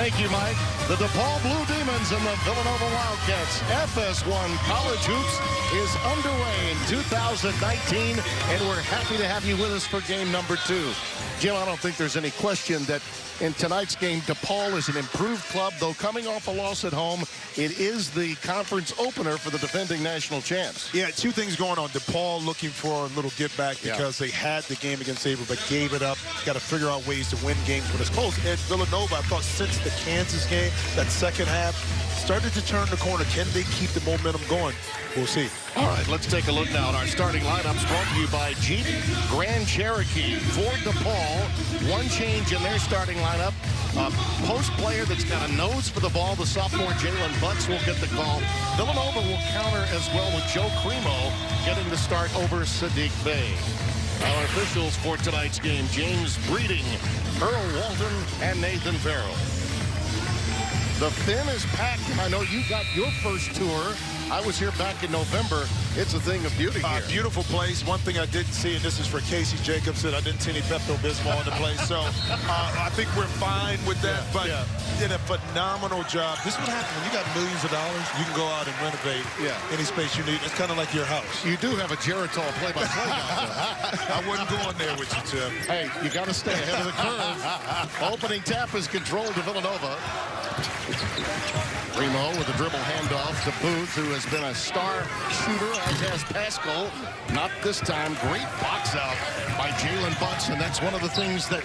Thank you, Mike. The DePaul Blue Demons and the Villanova Wildcats. FS1 College Hoops is underway in 2019, and we're happy to have you with us for game number 2. Jim, I don't think there's any question that in tonight's game, DePaul is an improved club, though coming off a loss at home, it is the conference opener for the defending national champs. Yeah, two things going on. DePaul looking for a little get back because they had the game against Avery, but gave it up. Got to figure out ways to win games when it's close. And Villanova, I thought since the Kansas game, that second half, started to turn the corner. Can they keep the momentum going? We'll see. All right, let's take a look now at our starting lineups brought to you by Jeep Grand Cherokee. For DePaul, one change in their starting lineup. A post player that's got a nose for the ball, the sophomore Jalen Butts will get the call. Villanova will counter as well with Joe Cremo getting the start over Sadiq Bey. Our officials for tonight's game, James Breeding, Earl Walton, and Nathan Farrell. The Finn is packed. I know you got your first tour. I was here back in November. It's a thing of beauty here. Beautiful place. One thing I didn't see, and this is for Casey Jacobson, I didn't see any Pepto-Bismol in the place. So I think we're fine with that. But did a phenomenal job. This is what happens when you got millions of dollars. You can go out and renovate any space you need. It's kind of like your house. You do have a Geritol play-by-play guy. I wouldn't go in there with you, Tim. Hey, you got to stay ahead of the curve. Opening tap is controlled to Villanova. Cremo with a dribble handoff to Booth, who has been a star shooter, as has Pascal. Not this time. Great box out by Jalen Butts, and that's one of the things that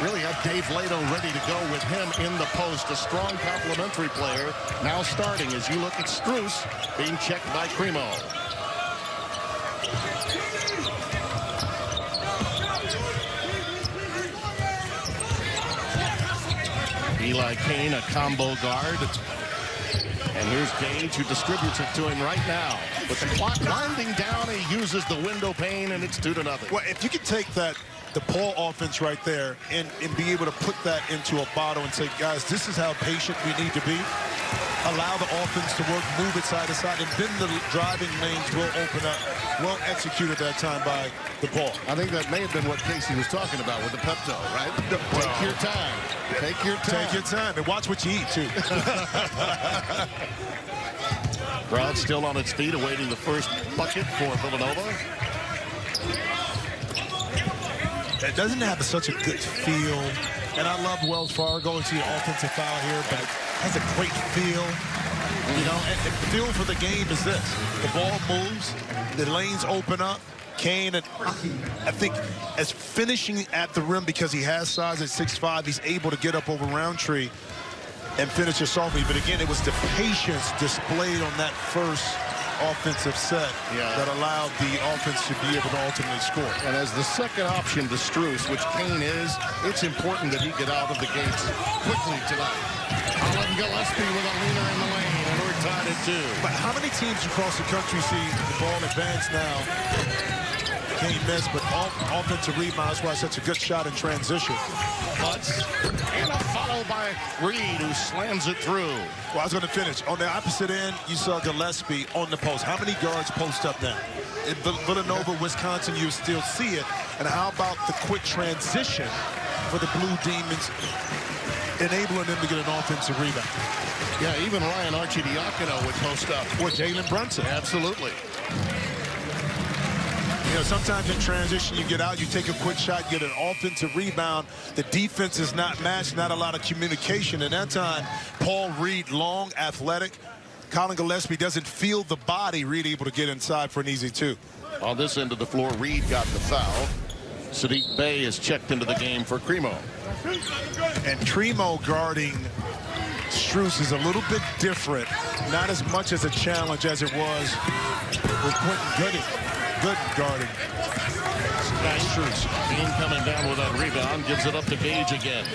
really had Dave Lato ready to go with him in the post. A strong complementary player now starting as you look at Strus being checked by Cremo. Eli Kane, a combo guard. And here's Gage, who distributes it to him right now. With the clock winding down, he uses the window pane, and it's 2-0. Well, if you could take that DePaul offense right there and be able to put that into a bottle and say, guys, this is how patient we need to be. Allow the offense to work, move it side to side, and then the driving lanes will open up. Well executed that time by DePaul. I think that may have been what Casey was talking about with the Pepto, right? Take your time. Take your time. Take your time. And watch what you eat, too. Crowd still on its feet, awaiting the first bucket for Villanova. It doesn't have such a good feel. And I love Wells Fargo. It's the offensive foul here, but it has a great feel. You know, and the feel for the game is this. The ball moves, the lanes open up. Kane, and I think as finishing at the rim because he has size at 6'5", he's able to get up over Roundtree and finish it softly. But again, it was the patience displayed on that first offensive set that allowed the offense to be able to ultimately score. And as the second option to Strus, which Kane is, it's important that he get out of the gates quickly tonight. Colin Gillespie with a leaner in the lane, and we're tied at 2. But how many teams across the country see the ball advance now? Kane missed, but offensive rebound. That's why it's such a good shot in transition. Butts, and a follow by Reed, who slams it through. Well, I was going to finish. On the opposite end, you saw Gillespie on the post. How many guards post up now? In Villanova, Wisconsin, you still see it. And how about the quick transition for the Blue Demons, enabling them to get an offensive rebound? Yeah, even Ryan Arcidiacono would post up. Or Jalen Brunson. Absolutely. You know, sometimes in transition, you get out, you take a quick shot, get an offensive rebound. The defense is not matched, not a lot of communication. And that time, Paul Reed, long, athletic. Colin Gillespie doesn't feel the body. Reed able to get inside for an easy 2. On this end of the floor, Reed got the foul. Sadiq Bey is checked into the game for Cremo. And Cremo guarding Strus is a little bit different. Not as much as a challenge as it was with Quentin Gooding. Good guarding. Nice Strus. Kane coming down with that rebound, gives it up to Gage again.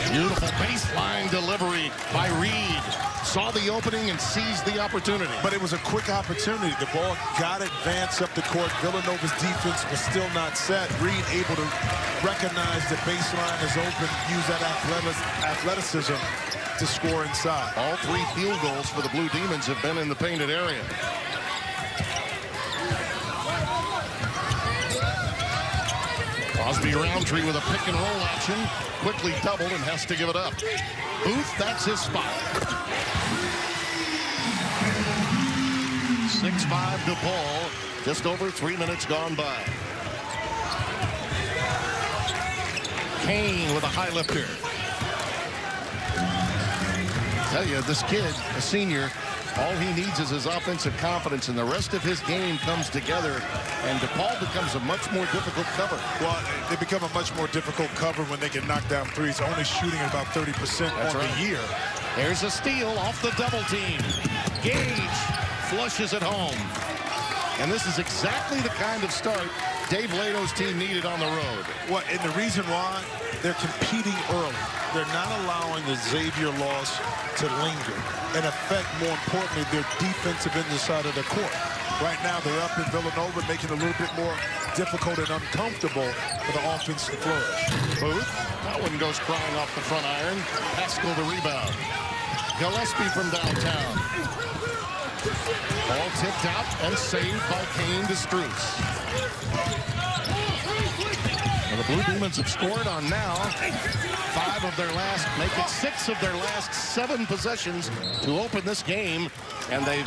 Beautiful baseline delivery by Reed. Saw the opening and seized the opportunity. But it was a quick opportunity. The ball got advanced up the court. Villanova's defense was still not set. Reed able to recognize the baseline is open, use that athleticism to score inside. All 3 field goals for the Blue Demons have been in the painted area. Gillespie Roundtree with a pick and roll action. Quickly doubled and has to give it up. Booth, that's his spot. 6-5 DePaul. Just over 3 minutes gone by. Kane with a high lifter. Tell you, this kid, a senior, all he needs is his offensive confidence, and the rest of his game comes together, and DePaul becomes a much more difficult cover. Well, they become a much more difficult cover when they can knock down threes, only shooting at about 30% on the year. There's a steal off the double team. Gage flushes it home. And this is exactly the kind of start Dave Lato's team needed on the road. Well, and the reason why, they're competing early. They're not allowing the Xavier loss to linger and affect, more importantly, their defensive end side of the court. Right now, they're up in Villanova, making it a little bit more difficult and uncomfortable for the offense to flourish. Booth, that one goes crying off the front iron. Pascal the rebound. Gillespie from downtown. Ball tipped out and saved by Kane to Strus. Well, the Blue Demons have scored on now 5 of their last, make it 6 of their last 7 possessions to open this game, and they've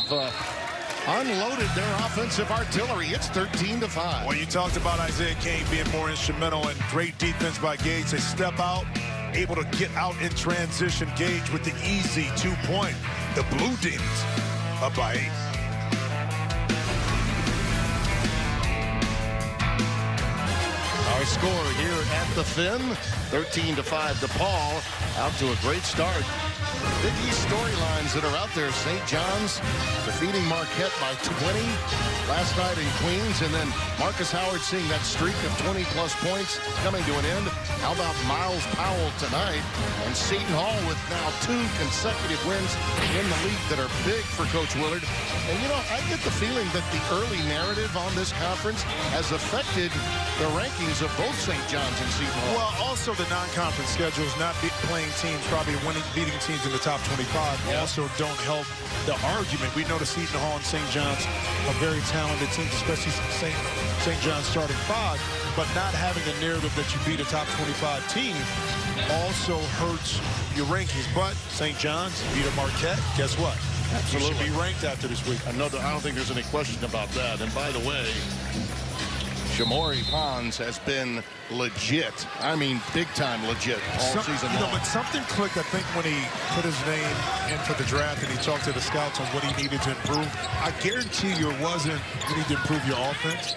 unloaded their offensive artillery. It's 13-5. Well, you talked about Isaiah Kane being more instrumental, and great defense by Gage. They step out, able to get out in transition. Gage with the easy 2-point. The Blue Demons up by 8. Our score here at the Finn, 13-5 DePaul, out to a great start. Big East storylines that are out there. St. John's defeating Marquette by 20 last night in Queens, and then Marcus Howard seeing that streak of 20-plus points coming to an end. How about Miles Powell tonight? And Seton Hall with now 2 consecutive wins in the league that are big for Coach Willard. And, you know, I get the feeling that the early narrative on this conference has affected the rankings of both St. John's and Seton Hall. Well, also the non-conference schedules, not playing teams, probably beating teams in the top 25, also don't help the argument. We know the Seton Hall and St. John's are very talented teams, especially St. John's starting 5, but not having a narrative that you beat a top 25 team also hurts your rankings. But St. John's beat a Marquette, guess what? Absolutely. You should be ranked after this week. I don't think there's any question about that. And by the way, Shamori Pons has been legit. I mean, big-time legit all season long. But something clicked, I think, when he put his name in for the draft and he talked to the scouts on what he needed to improve. I guarantee you it wasn't you need to improve your offense.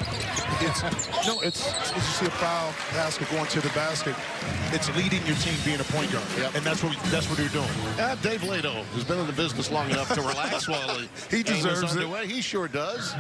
It's as you see a foul basket going to the basket, it's leading your team being a point guard. Yep. And that's what you're doing. Dave Lato, who's been in the business long enough to relax while he deserves it. He sure does.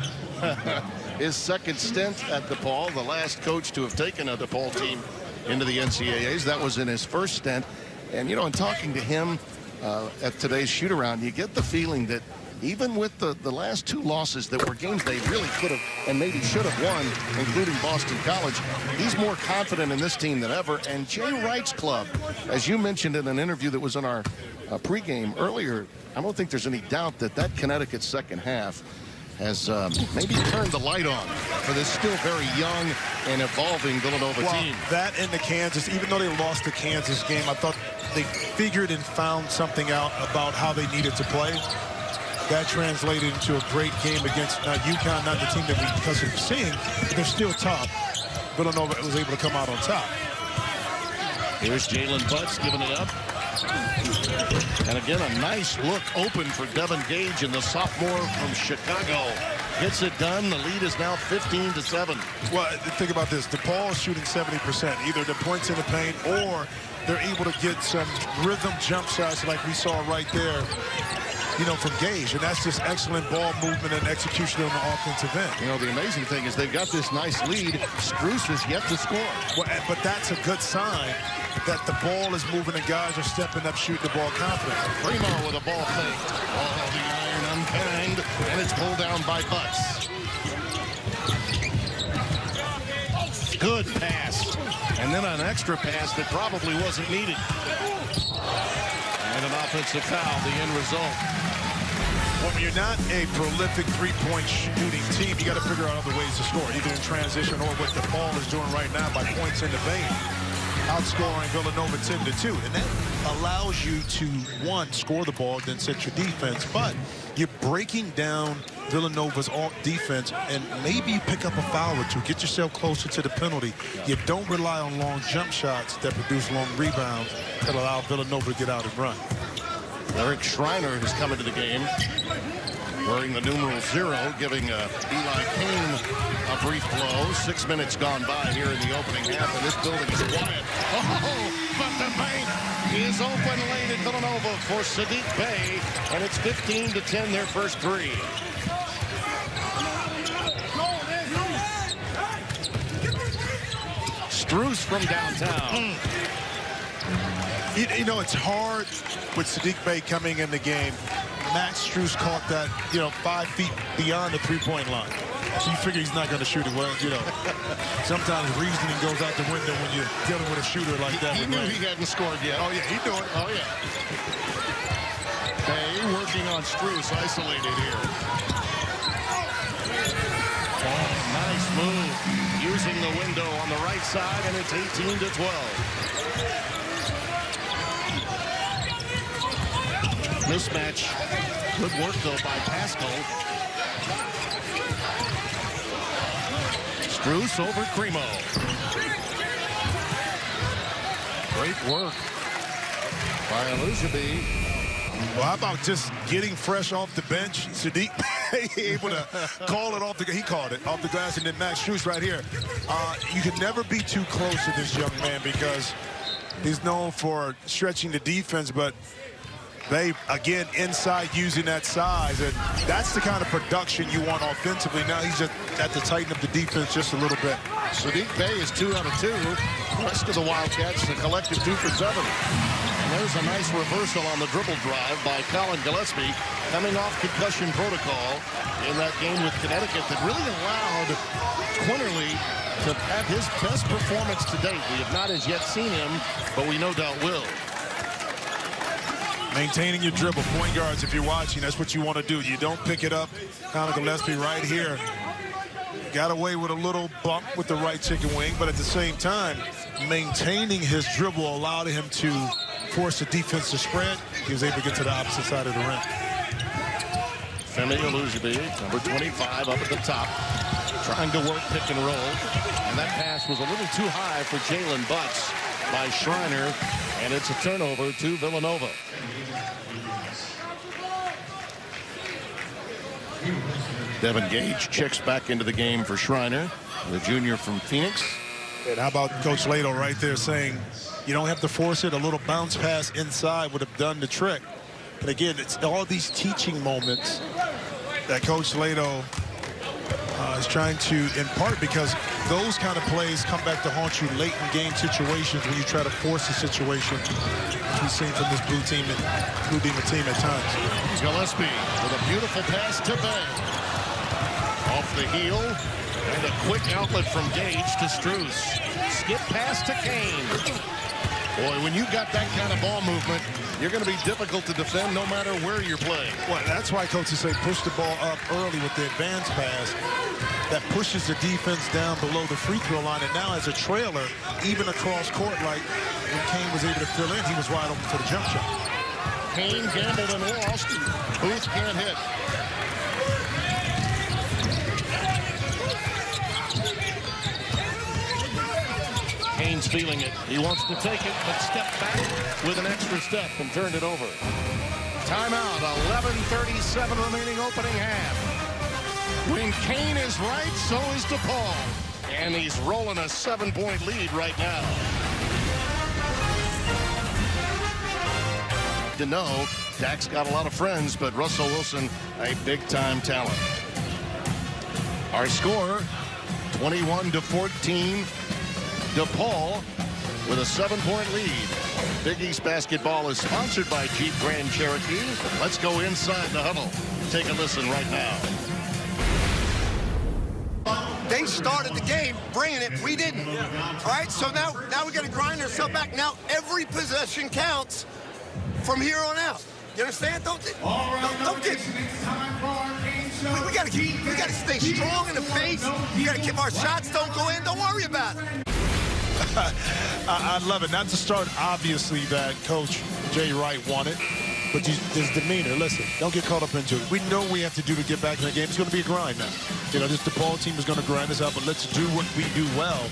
His second stint at DePaul, the last coach to have taken a DePaul team into the NCAAs. That was in his first stint. And, you know, in talking to him at today's shoot-around, you get the feeling that even with the last 2 losses that were games they really could have and maybe should have won, including Boston College, he's more confident in this team than ever. And Jay Wright's club, as you mentioned in an interview that was in our pregame earlier, I don't think there's any doubt that Connecticut second half has maybe turned the light on for this still very young and evolving Villanova team. That and the Kansas, even though they lost the Kansas game, I thought they figured and found something out about how they needed to play. That translated into a great game against UConn, not the team that we accustomed to seeing, but they're still tough. Villanova was able to come out on top. Here's Jalen Butts giving it up. And again, a nice look open for Devin Gage, and the sophomore from Chicago gets it done. The lead is now 15-7. Well, think about this. DePaul is shooting 70%. Either the points in the paint or they're able to get some rhythm jump shots like we saw right there, you know, from Gage. And that's just excellent ball movement and execution on the offensive end. You know, the amazing thing is they've got this nice lead. Strus is yet to score. Well, but that's a good sign that the ball is moving and guys are stepping up, shooting the ball confidently. Primo with a ball fake. Oh, the iron unkind, and it's pulled down by Butts. Good pass. And then an extra pass that probably wasn't needed. And an offensive foul, the end result. Well, when you're not a prolific three-point shooting team, you got to figure out other ways to score, either in transition or what DePaul is doing right now by points in the paint, outscoring Villanova 10-2. And that allows you to, one, score the ball, then set your defense. But you're breaking down Villanova's defense, and maybe you pick up a foul or two, get yourself closer to the penalty. You don't rely on long jump shots that produce long rebounds that allow Villanova to get out and run. Eric Schreiner has come into the game wearing the numeral 0, giving Eli Kane a brief blow. 6 minutes gone by here in the opening half, and this building is quiet. Oh, but the bank is open late at Villanova for Saddiq Bey, and it's 15-10, their first three. Strus from downtown. You know, it's hard with Saddiq Bey coming in the game. Max Strus caught that, 5 feet beyond the three-point line. So you figure he's not going to shoot it well. Sometimes reasoning goes out the window when you're dealing with a shooter like that. He knew he hadn't scored yet. Oh, yeah, he knew it. Oh, yeah. Bey working on Strus, isolated here. Oh, nice move. Using the window on the right side, and it's 18-12. Mismatch. Good work, though, by Pascal. Strus over Cremo. Great work by Elusibe. Well, how about just getting fresh off the bench? Saddiq able to call it off the, he called it off the glass, and then Max Strus right here. You can never be too close to this young man because he's known for stretching the defense, but they, again, inside using that size, and that's the kind of production you want offensively. Now he's just got to tighten up the defense just a little bit. Saddiq Bey is 2 out of 2. The rest of the Wildcats, a collective 2 for 7. And there's a nice reversal on the dribble drive by Colin Gillespie, coming off concussion protocol in that game with Connecticut that really allowed Quinterly to have his best performance to date. We have not as yet seen him, but we no doubt will. Maintaining your dribble, point guards, if you're watching, that's what you want to do. You don't pick it up. Colin Gillespie right here got away with a little bump with the right chicken wing, but at the same time, maintaining his dribble allowed him to force the defense to spread. He was able to get to the opposite side of the rim. Femi Elusibe, number 25, up at the top, trying to work pick and roll. And that pass was a little too high for Jalen Butts by Schreiner, and it's a turnover to Villanova. Devin Gage checks back into the game for Schreiner, the junior from Phoenix. And how about Coach Lato right there saying, you don't have to force it. A little bounce pass inside would have done the trick. And again, it's all these teaching moments that Coach Lato is trying to impart, because those kind of plays come back to haunt you late in game situations when you try to force a situation, which we've seen from this blue team team at times. Gillespie with a beautiful pass to Bey. Off the heel, and a quick outlet from Gage to Strus. Skip pass to Kane. Boy, when you got that kind of ball movement, you're going to be difficult to defend no matter where you're playing. Well, that's why coaches say push the ball up early with the advance pass. That pushes the defense down below the free throw line. And now as a trailer, even across court, like when Kane was able to fill in, he was wide open for the jump shot. Kane gambled and lost. Booth can't hit. Kane's feeling it. He wants to take it, but stepped back with an extra step and turned it over. Timeout, 11:37 remaining opening half. When Kane is right, so is DePaul. And he's rolling a 7-point lead right now. To know, Dak's got a lot of friends, but Russell Wilson, a big-time talent. Our score, 21-14. DePaul with a 7-point lead. Big East Basketball is sponsored by Jeep Grand Cherokee. Let's go inside the huddle. Take a listen right now. They started the game bringing it. We didn't. All right, so now we got to grind ourselves back. Now every possession counts. from here on out. You understand? Don't get. We gotta stay strong in the face. We gotta keep our shots don't go in. Don't worry about it. I love it. Not to start, obviously, that Coach Jay Wright wanted, but his demeanor. Listen, don't get caught up into it. We know we have to do to get back in the game. It's going to be a grind now. You know, this DePaul team is going to grind us out, but let's do what we do well.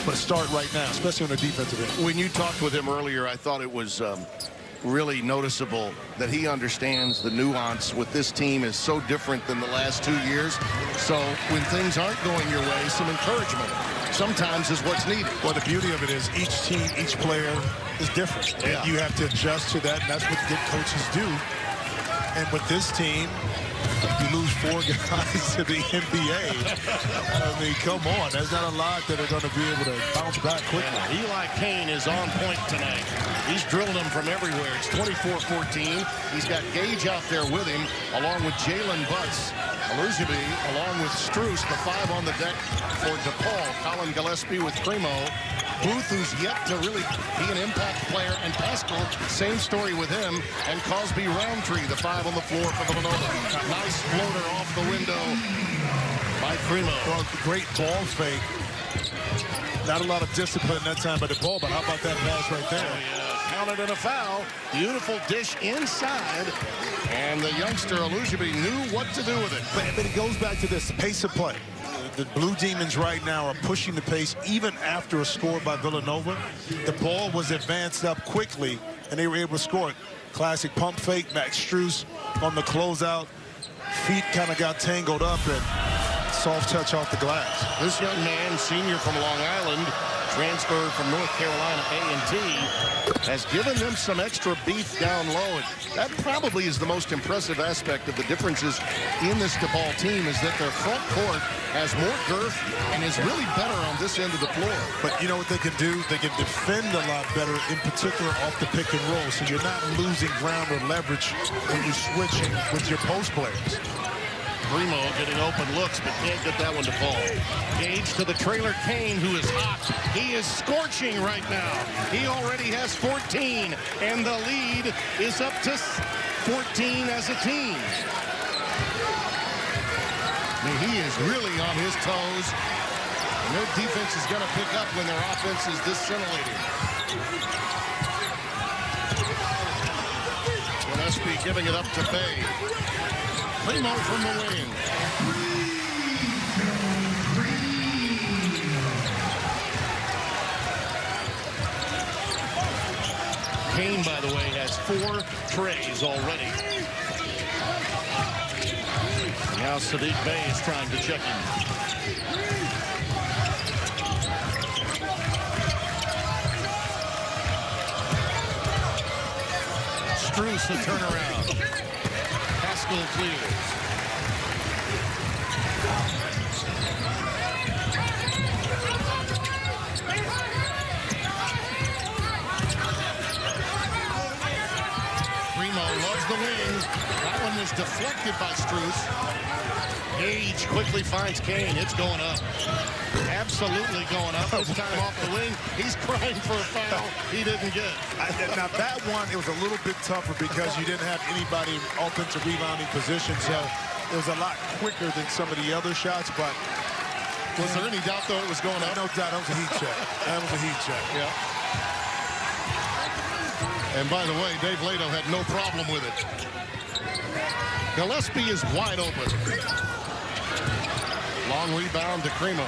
But start right now, especially on the defensive end. When you talked with him earlier, I thought it was really noticeable that he understands the nuance with this team is so different than the last 2 years. So when things aren't going your way, some encouragement sometimes is what's needed. Well, the beauty of it is each team, each player is different. Yeah. And you have to adjust to that, and that's what good coaches do. And with this team, you lose 4 guys to the NBA. I mean, come on. There's not a lot that are going to be able to bounce back quickly. Yeah, Eli Kane is on point tonight. He's drilled them from everywhere. It's 24-14. He's got Gage out there with him, along with Jalen Butts. Alujabi, along with Strus, the 5 on the deck for DePaul. Colin Gillespie with Primo. Booth, who's yet to really be an impact player, and Pascal, same story with him, and Cosby Roundtree, the 5 on the floor for Villanova. Nice floater off the window by Primo. Well, great ball fake. Not a lot of discipline that time by DePaul, but how about that pass right there? Oh, yeah. Counted in a foul. Beautiful dish inside, and the youngster Alujabi knew what to do with it. But it goes back to this, the pace of play. The Blue Demons right now are pushing the pace even after a score by Villanova. The ball was advanced up quickly, and they were able to score it. Classic pump fake, Max Strus on the closeout. Feet kind of got tangled up, and soft touch off the glass. This young man, senior from Long Island, transferred from North Carolina A&T, has given them some extra beef down low. And that probably is the most impressive aspect of the differences in this DePaul team, is that their front court has more girth and is really better on this end of the floor. But you know what they can do? They can defend a lot better, in particular off the pick and roll, so you're not losing ground or leverage when you switch with your post players. Primo getting open looks, but can't get that one to fall. Gage to the trailer Kane, who is hot. He is scorching right now. He already has 14, and the lead is up to 14 as a team. I mean, he is really on his toes. And their defense is going to pick up when their offense is this scintillating. Gillespie giving it up to Bay. Primo from the wing. Kane, by the way, has 4 trays already. Now Sadiq Bey is trying to check him. Strus a turnaround. Pascal clears. Primo loves the wing. That one was deflected by Strus. Gage quickly finds Kane. It's going up. Absolutely going up. This time off the wing. He's crying for a foul he didn't get. Now that one, it was a little bit tougher because you didn't have anybody in offensive rebounding position, so it was a lot quicker than some of the other shots, but... Was there any doubt, though, it was going up? No doubt. That was a heat check. That was a heat check. Yeah. And by the way, Dave Lato had no problem with it. Gillespie is wide open. Long rebound to Primo.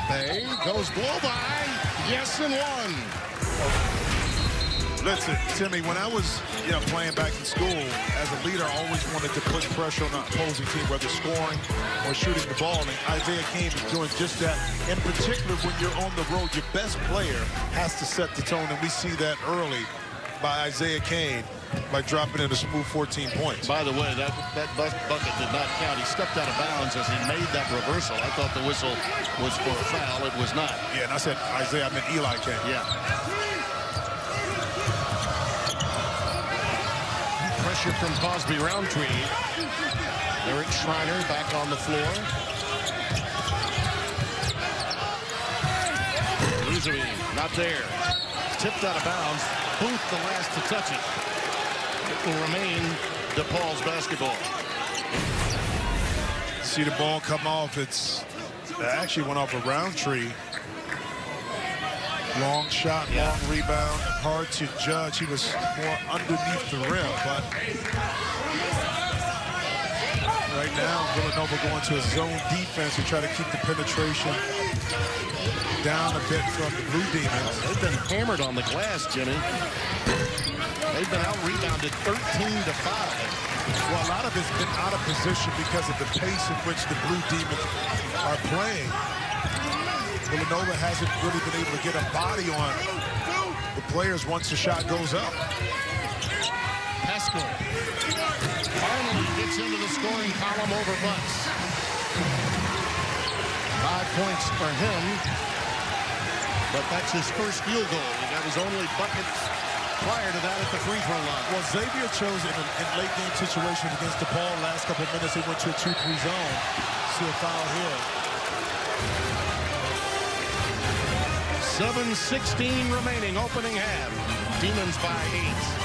Bay goes blow by. Yes, and one. Listen, Timmy, when I was playing back in school, as a leader, I always wanted to put pressure on the opposing team, whether scoring or shooting the ball. And Isaiah Kane is doing just that. In particular, when you're on the road, your best player has to set the tone, and we see that early by Isaiah Kane by dropping in a smooth 14 points. By the way, that bucket did not count. He stepped out of bounds as he made that reversal. I thought the whistle was for a foul. It was not. Yeah, and I said Isaiah, I meant Eli Kane. Yeah. Pressure from Cosby Roundtree. Eric Schreiner back on the floor. Alujabi not there. tipped out of bounds. Booth the last to touch it. It will remain DePaul's basketball. See the ball come off. It actually went off a Roundtree. Long shot, long rebound. Hard to judge. He was more underneath the rim, but right now Villanova going to a zone defense to try to keep the penetration down a bit from the Blue Demons. They've been hammered on the glass, Jimmy. They've been out-rebounded 13-5. Well, a lot of it's been out of position because of the pace in which the Blue Demons are playing. Villanova hasn't really been able to get a body on the players once the shot goes up. Pascal finally gets into the scoring column over Butts. 5 points for him, but that's his first field goal. He got his only buckets prior to that at the free throw line. Well, Xavier chose in late game situations against DePaul. Last couple of minutes, they went to a 2-3 zone. See a foul here. 7:16 remaining, opening half. Demons by 8.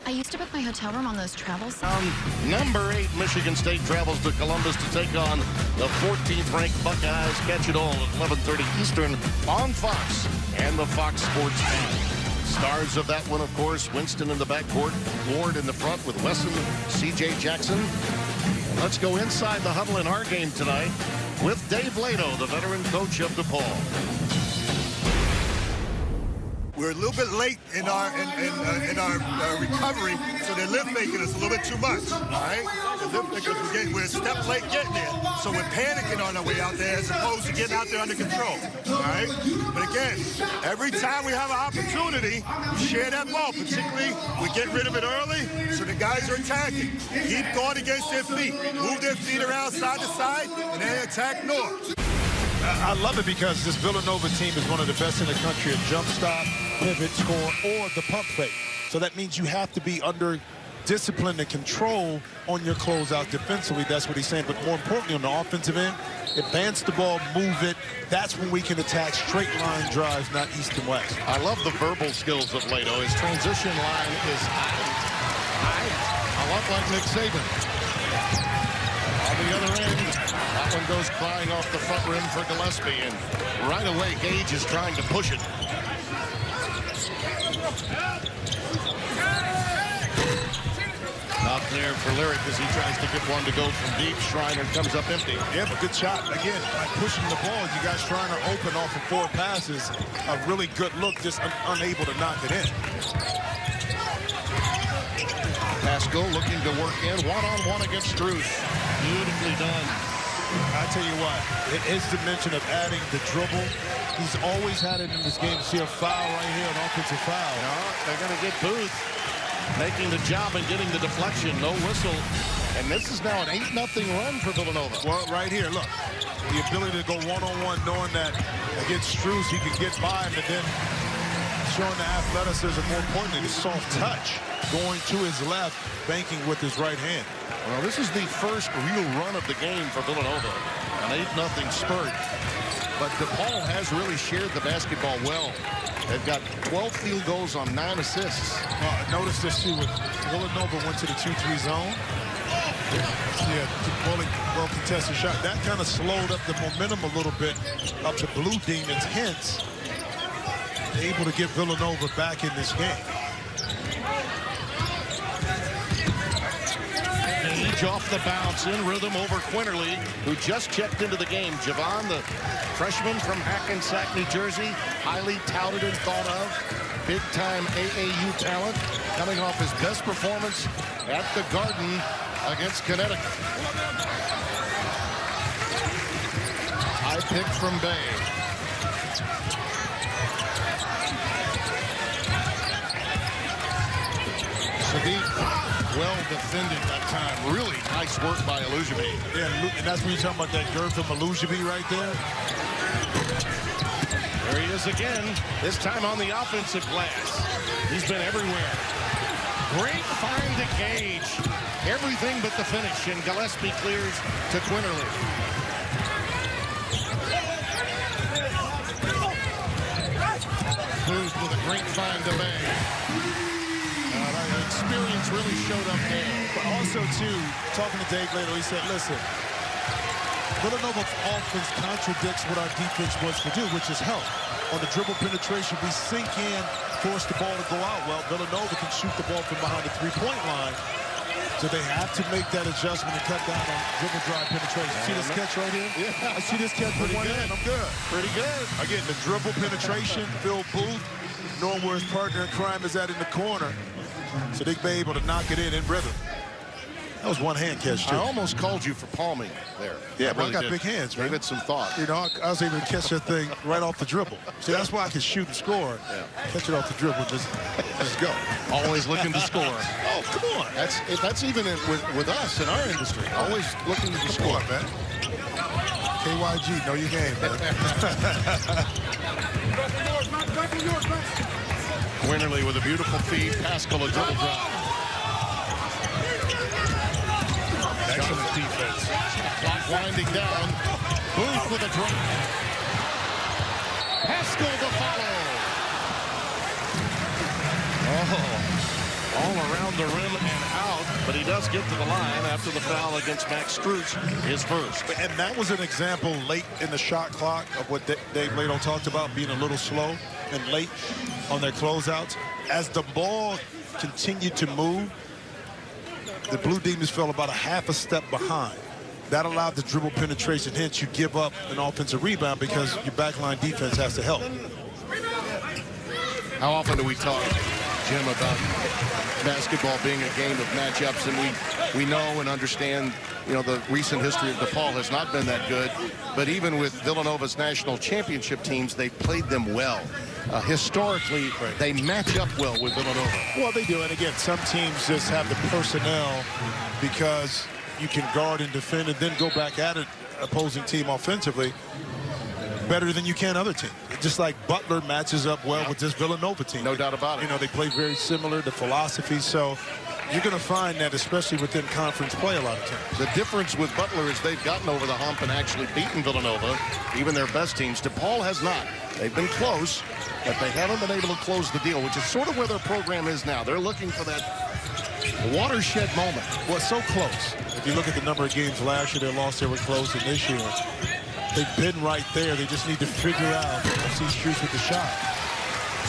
I used to book my hotel room on those travel sites. Number 8, Michigan State travels to Columbus to take on the 14th-ranked Buckeyes. Catch it all at 11:30 Eastern on Fox and the Fox Sports app. Stars of that one, of course, Winston in the backcourt, Ward in the front with Wesson, C.J. Jackson. Let's go inside the huddle in our game tonight with Dave Lato, the veteran coach of DePaul. We're a little bit late in our recovery, so they're lift making us a little bit too much. All right, the lift making us, we're a step late getting there, so we're panicking on our way out there as opposed to getting out there under control. All right, but again, every time we have an opportunity, we share that ball. Particularly, we get rid of it early, so the guys are attacking. Keep going against their feet, move their feet around side to side, and then attack north. I love it because this Villanova team is one of the best in the country at jump stop, pivot, score, or the pump fake. So that means you have to be under discipline and control on your closeout defensively. That's what he's saying. But more importantly, on the offensive end, advance the ball, move it. That's when we can attack straight line drives, not east and west. I love the verbal skills of Lato. His transition line is a lot like Nick Saban. On the other end, that one goes crying off the front rim for Gillespie, and right away Gage is trying to push it. Not there for Lyric as he tries to get one to go from deep. Schreiner comes up empty. Yeah, but good shot. Again, by pushing the ball, you guys trying to open off of 4 passes. A really good look, just unable to knock it in. Pascal looking to work in one-on-one against Strus. Beautifully done. I tell you what, his dimension of adding the dribble, he's always had it in this game. See a foul right here, an offensive foul. No, they're going to get Booth making the job and getting the deflection. No whistle. And this is now an 8-0 run for Villanova. Well, right here, look. The ability to go one-on-one, knowing that against Strus, he can get by him, and then showing the athleticism, more importantly, the soft touch, going to his left, banking with his right hand. Well, this is the first real run of the game for Villanova. An 8-0 spurt. But DePaul has really shared the basketball well. They've got 12 field goals on 9 assists. Notice this, too, with Villanova went to the 2-3 zone. Yeah, well contested shot. That kind of slowed up the momentum a little bit of the Blue Demons, hence able to get Villanova back in this game. Gage off the bounce, in rhythm over Quinterly, who just checked into the game. Javon, the freshman from Hackensack, New Jersey, highly touted and thought of. Big-time AAU talent, coming off his best performance at the Garden against Connecticut. High pick from Bay. Sadiq, well defended that time. Really nice work by Alujabi. Yeah, and that's when you're talking about that girl from Alujabi right there. There he is again, this time on the offensive glass. He's been everywhere. Great find to Gage. Everything but the finish, and Gillespie clears to Quinterly. drink find a bang. Experience really showed up there. But also, too, talking to Dave later, he said, listen, Villanova's offense contradicts what our defense wants to do, which is help. On the dribble penetration, we sink in, force the ball to go out. Well, Villanova can shoot the ball from behind the three-point line. So they have to make that adjustment and cut down on dribble drive penetration. See this catch right here? Yeah. I see this catch with one hand. I'm good. Pretty good. Again, the dribble penetration, Phil Booth, knowing where his partner in crime is at in the corner. So they be able to knock it in rhythm. That was one hand catch, too. I almost called you for palming there. Yeah, but really I got big hands, man. Gave it some thought. You know, I was able to catch that thing right off the dribble. See, that's why I can shoot and score. Yeah. Catch it off the dribble, just go. Always looking to score. Oh, come on. That's even with us in our industry. Always looking to score, man. KYG, know your game, man. Winnerly with a beautiful feed. Pascal a dribble drive. Excellent defense. Clock winding down. Booth with a drop. Pascal the follow. Oh, all around the rim and out, but he does get to the line after the foul against Max Strus, his first. And that was an example late in the shot clock of what Dave Lato talked about, being a little slow and late on their closeouts. As the ball continued to move, the Blue Demons fell about a half a step behind. That allowed the dribble penetration, hence you give up an offensive rebound because your backline defense has to help. How often do we talk, Jim, about basketball being a game of matchups, and we know and understand, you know, the recent history of DePaul has not been that good, but even with Villanova's national championship teams, they played them well. Historically, they match up well with Villanova. Well, they do, and again, some teams just have the personnel because you can guard and defend and then go back at it, opposing team offensively, better than you can other teams. Just like Butler matches up well with this Villanova team. No doubt about it. You know, they play very similar, the philosophy, so you're going to find that, especially within conference play a lot of times. The difference with Butler is they've gotten over the hump and actually beaten Villanova, even their best teams. DePaul has not. They've been close, but they haven't been able to close the deal, which is sort of where their program is now. They're looking for that watershed moment. Well, it's so close. If you look at the number of games last year, they lost, they were close, and this year, they've been right there. They just need to figure out if see Strus with the shot.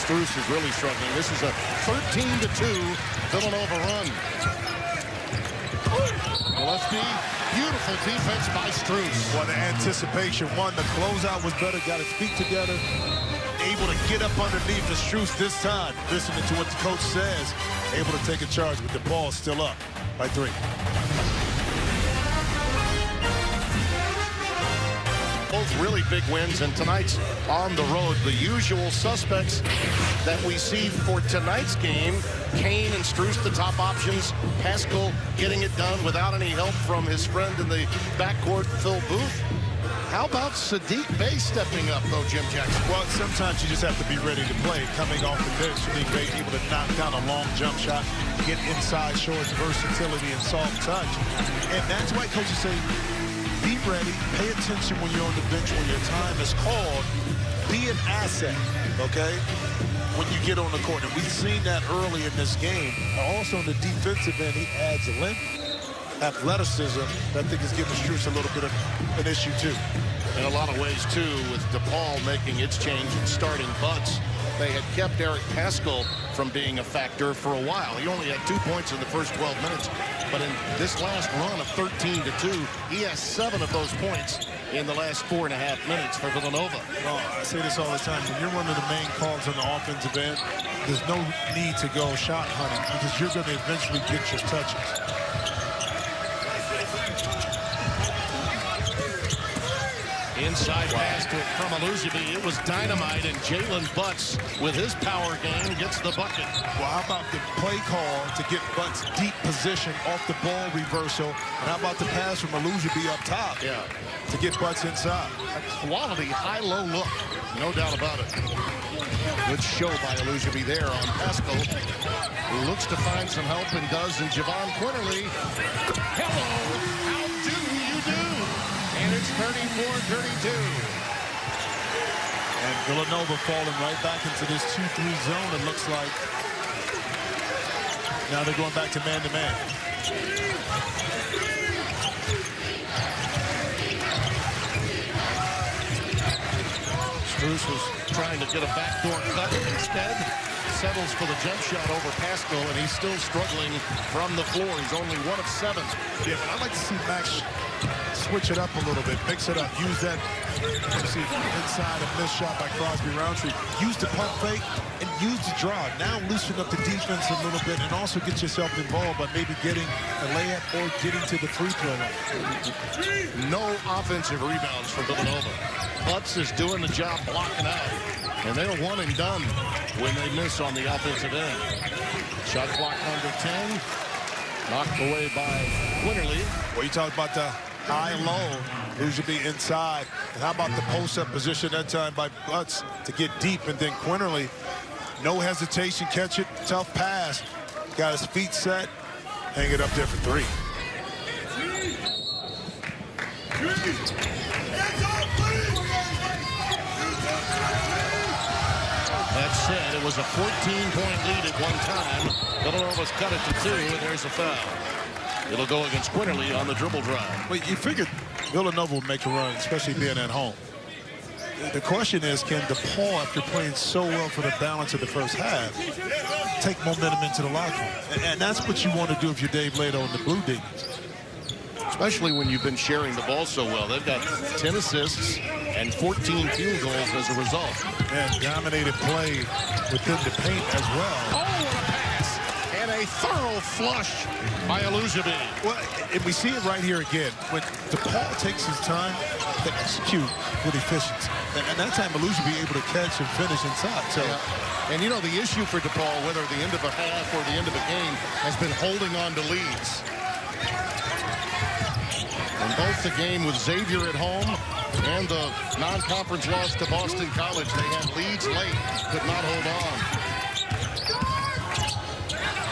Strus is really struggling. This is a 13-2 Villanova run. Gillespie, beautiful defense by Strus. Well, the anticipation, one, the closeout was better, got his feet together, able to get up underneath the Strus this time, listening to what the coach says, able to take a charge with the ball still up by 3. Both really big wins, and tonight's on the road. The usual suspects that we see for tonight's game, Kane and Strus, the top options. Pascal getting it done without any help from his friend in the backcourt, Phil Booth. How about Sadiq Bey stepping up, though, Jim Jackson? Well, sometimes you just have to be ready to play. Coming off the bench, Sadiq Bey able to knock down a long jump shot, get inside, show his versatility and soft touch. And that's why coaches say, be ready, pay attention when you're on the bench, when your time is called. Be an asset, okay, when you get on the court. And we've seen that early in this game. Also on the defensive end, he adds a length, athleticism that I think is giving Strus a little bit of an issue, too. In a lot of ways, too, with DePaul making its change and starting Butts. They had kept Eric Pascal from being a factor for a while. He only had 2 points in the first 12 minutes. But in this last run of 13-2, he has 7 of those points in the last 4.5 minutes for Villanova. Well, I say this all the time. When you're one of the main calls on the offensive end, there's no need to go shot hunting because you're going to eventually get your touches. Inside pass from Alujabi. It was dynamite, and Jalen Butts, with his power game, gets the bucket. Well, how about the play call to get Butts deep position off the ball reversal? And how about the pass from Alujabi up top? Yeah. To get Butts inside. A quality high-low look, no doubt about it. Good show by Alujabi there on Pascal, who looks to find some help and does in Javon Quinterly. Hello, how do you do? And it's 34-32. And Villanova falling right back into this 2-3 zone, it looks like. Now they're going back to man-to-man. Strus was trying to get a backdoor cut. Instead, settles for the jump shot over Pascal, and he's still struggling from the floor. He's only 1 of 7. Yeah, but I'd like to see Max switch it up a little bit, mix it up, use that, see, inside a missed shot by Crosby Roundtree. Use the pump fake and use the draw. Now loosen up the defense a little bit and also get yourself involved by maybe getting a layup or getting to the free throw line. No offensive rebounds for Villanova. Butts is doing the job blocking out, and they're 1 and done when they miss on the offensive end. Shot clock under 10. Knocked away by Quinterly. Well, you talk about the high-low, who should be inside. And how about the post-up position that time by Butts to get deep, and then Quinterly, no hesitation, catch it, tough pass. Got his feet set, hang it up there for 3. That said, it was a 14-point lead at one time. Villanova's cut it to 2, and there's a foul. It'll go against Quinterly on the dribble drive. Well, you figured Villanova would make a run, especially being at home. The question is, can DePaul, after playing so well for the balance of the first half, take momentum into the locker room? And that's what you want to do if you're Dave Lato and the Blue Demons. Especially when you've been sharing the ball so well. They've got 10 assists and 14 field goals as a result. And dominated play within the paint as well. Oh, what a pass! And a thorough flush by Alujabi. Well, and we see it right here again. When DePaul takes his time to execute with efficiency. And that time, Alujabi able to catch and finish inside. So, yeah. And you know, the issue for DePaul, whether the end of a half or the end of a game, has been holding on to leads. In both the game with Xavier at home and the non-conference loss to Boston College, they had leads late, could not hold on.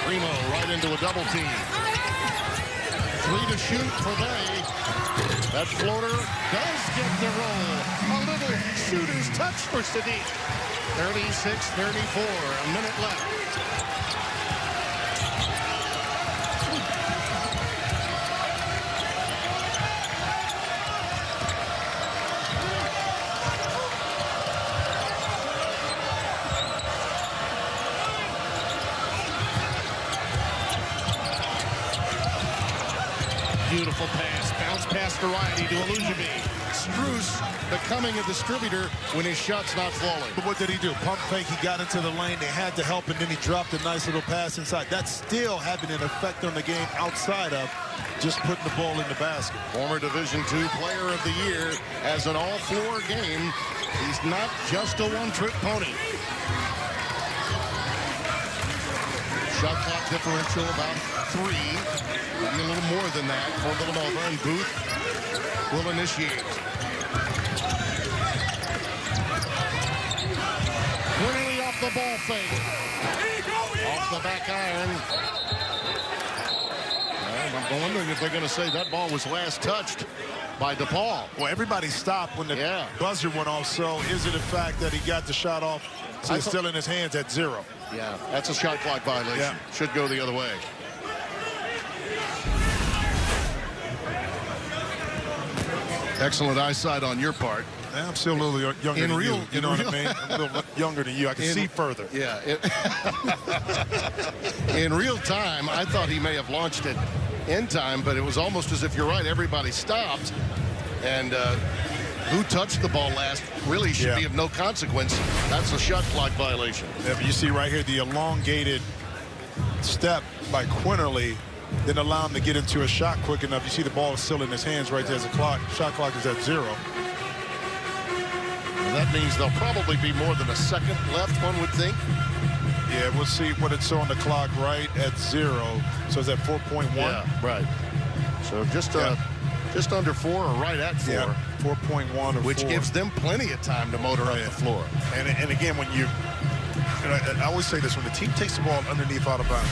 Primo right into a double team. 3 to shoot for they. That floater does get the roll. A little shooter's touch for Sadiq. 36-34, a minute left. Beautiful pass, bounce pass variety to Alujabi. Strus becoming a distributor when his shot's not falling. But what did he do? Pump fake, he got into the lane, they had to help, and then he dropped a nice little pass inside. That's still having an effect on the game outside of just putting the ball in the basket. Former Division II Player of the Year as an all-floor game. He's not just a one-trick pony. Shot clock differential about 3. Maybe a little more than that for Villanova, and Booth will initiate. Quinterly off the ball fake. Off the back iron. Well, I'm wondering if they're going to say that ball was last touched by DePaul. Well, everybody stopped when the buzzer went off, so is it a fact that he got the shot off, so it's still in his hands at 0? Yeah, that's a shot clock violation. Yeah. Should go the other way. Excellent eyesight on your part. I'm still a little younger than you. You know what I mean? I'm a little younger than you. I can see further. Yeah. In real time, I thought he may have launched it in time, but it was almost as if you're right. Everybody stopped. And who touched the ball last really should be of no consequence. That's a shot clock violation. Yeah, but you see right here the elongated step by Quinterly didn't allow him to get into a shot quick enough. You see the ball is still in his hands right there as the shot clock is at 0. And that means there'll probably be more than a second left, one would think. Yeah, we'll see what it's on the clock right at 0. So is that 4.1? Yeah, right. So just under 4 or right at 4. Yeah, 4.1 or which 4. gives them plenty of time to motor up the floor. And again, when you, I always say this, when the team takes the ball underneath out of bounds,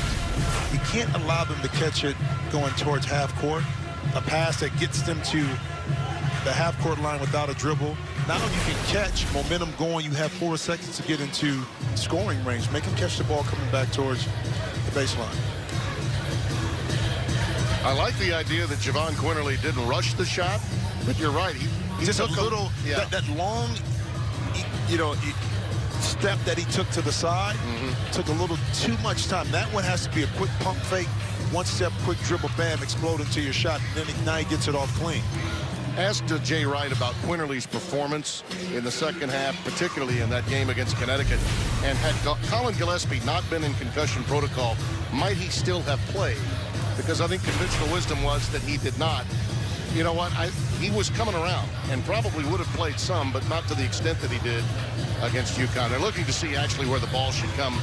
you can't allow them to catch it going towards half court. A pass that gets them to the half court line without a dribble not only you can catch momentum going, you have 4 seconds to get into scoring range. Make him catch the ball coming back towards the baseline. I like the idea that Javon Quinterly didn't rush the shot, but you're right. He Just a took little, that long, step that he took to the side, took a little too much time. That one has to be a quick pump fake, one step, quick dribble, bam, explode into your shot, and then now he gets it off clean. Asked Jay Wright about Quinterly's performance in the second half, particularly in that game against Connecticut, and had Colin Gillespie not been in concussion protocol, might he still have played? Because I think conventional wisdom was that he did not. You know what? He was coming around and probably would have played some, but not to the extent that he did against UConn. They're looking to see actually where the ball should come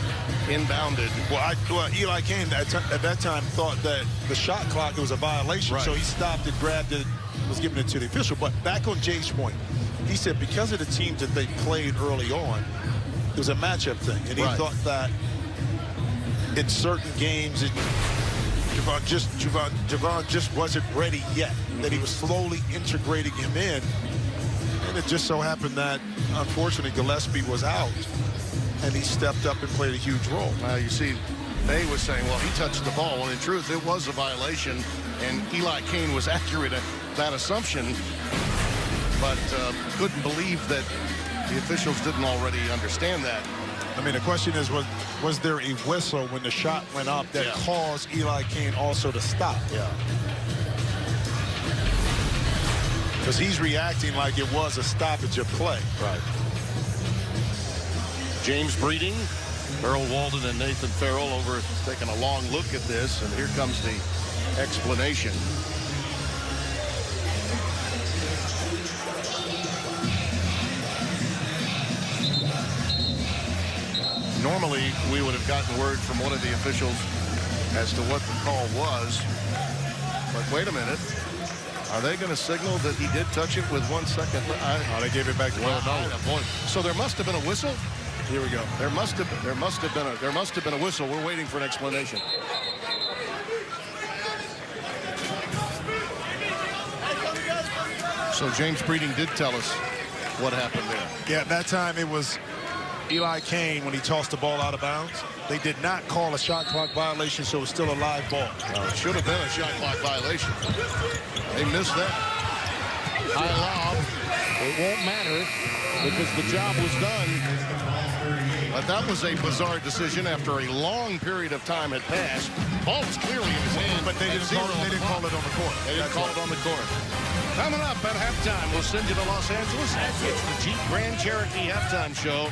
inbounded. Well, Eli Kane at that time thought that the shot clock was a violation, so he stopped it, grabbed it, was giving it to the official. But back on Jay's point, he said because of the teams that they played early on, it was a matchup thing, and he thought that in certain games, Javon just wasn't ready yet, that he was slowly integrating him in. And it just so happened that, unfortunately, Gillespie was out, and he stepped up and played a huge role. You see, they was saying, well, he touched the ball. Well, in truth, it was a violation, and Eli Kane was accurate at that assumption, but couldn't believe that the officials didn't already understand that. I mean, the question is, was there a whistle when the shot went up that caused Eli Kane also to stop? Yeah. Because he's reacting like it was a stoppage of play. Right. James Breeding, Earl Walden, and Nathan Farrell over taking a long look at this, and here comes the explanation. Normally, we would have gotten word from one of the officials as to what the call was. But wait a minute. Are they going to signal that he did touch it with 1 second? They gave it back to Villanova. So there must have been a whistle. Here we go. There must have been a whistle. We're waiting for an explanation. So James Breeding did tell us what happened there. Yeah, at that time it was Eli Kane when he tossed the ball out of bounds. They did not call a shot clock violation, so it was still a live ball. It should have been a shot clock violation. They missed that. High lob. It won't matter because the job was done. But that was a bizarre decision after a long period of time had passed. Ball was clearly in his hand. But they didn't call it on the court. They didn't call it on the court. Coming up at halftime, we'll send you to Los Angeles. It's the Jeep Grand Cherokee halftime show.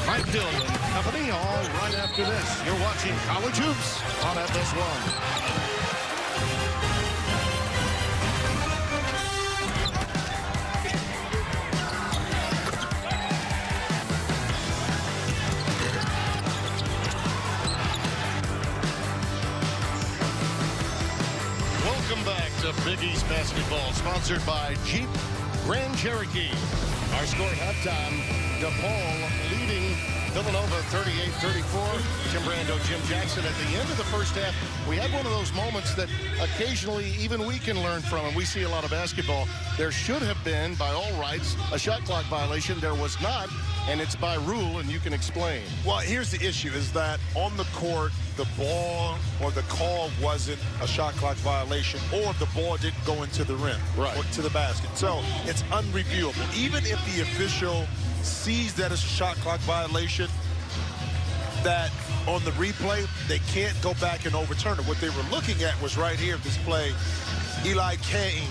Mike Dillon and company all right after this. You're watching College Hoops on FS1. Welcome back to Big East basketball, sponsored by Jeep Grand Cherokee. Our score at halftime, DePaul leading Villanova 38-34. Tim Brando, Jim Jackson. At the end of the first half, we had one of those moments that occasionally even we can learn from, and we see a lot of basketball. There should have been, by all rights, a shot clock violation. There was not, and it's by rule, and you can explain. Well, here's the issue, is that on the court, the ball or the call wasn't a shot clock violation, or the ball didn't go into the rim, or to the basket. So it's unreviewable. Even if the official sees that it's a shot clock violation, that on the replay, they can't go back and overturn it. What they were looking at was right here, this play, Eli Kane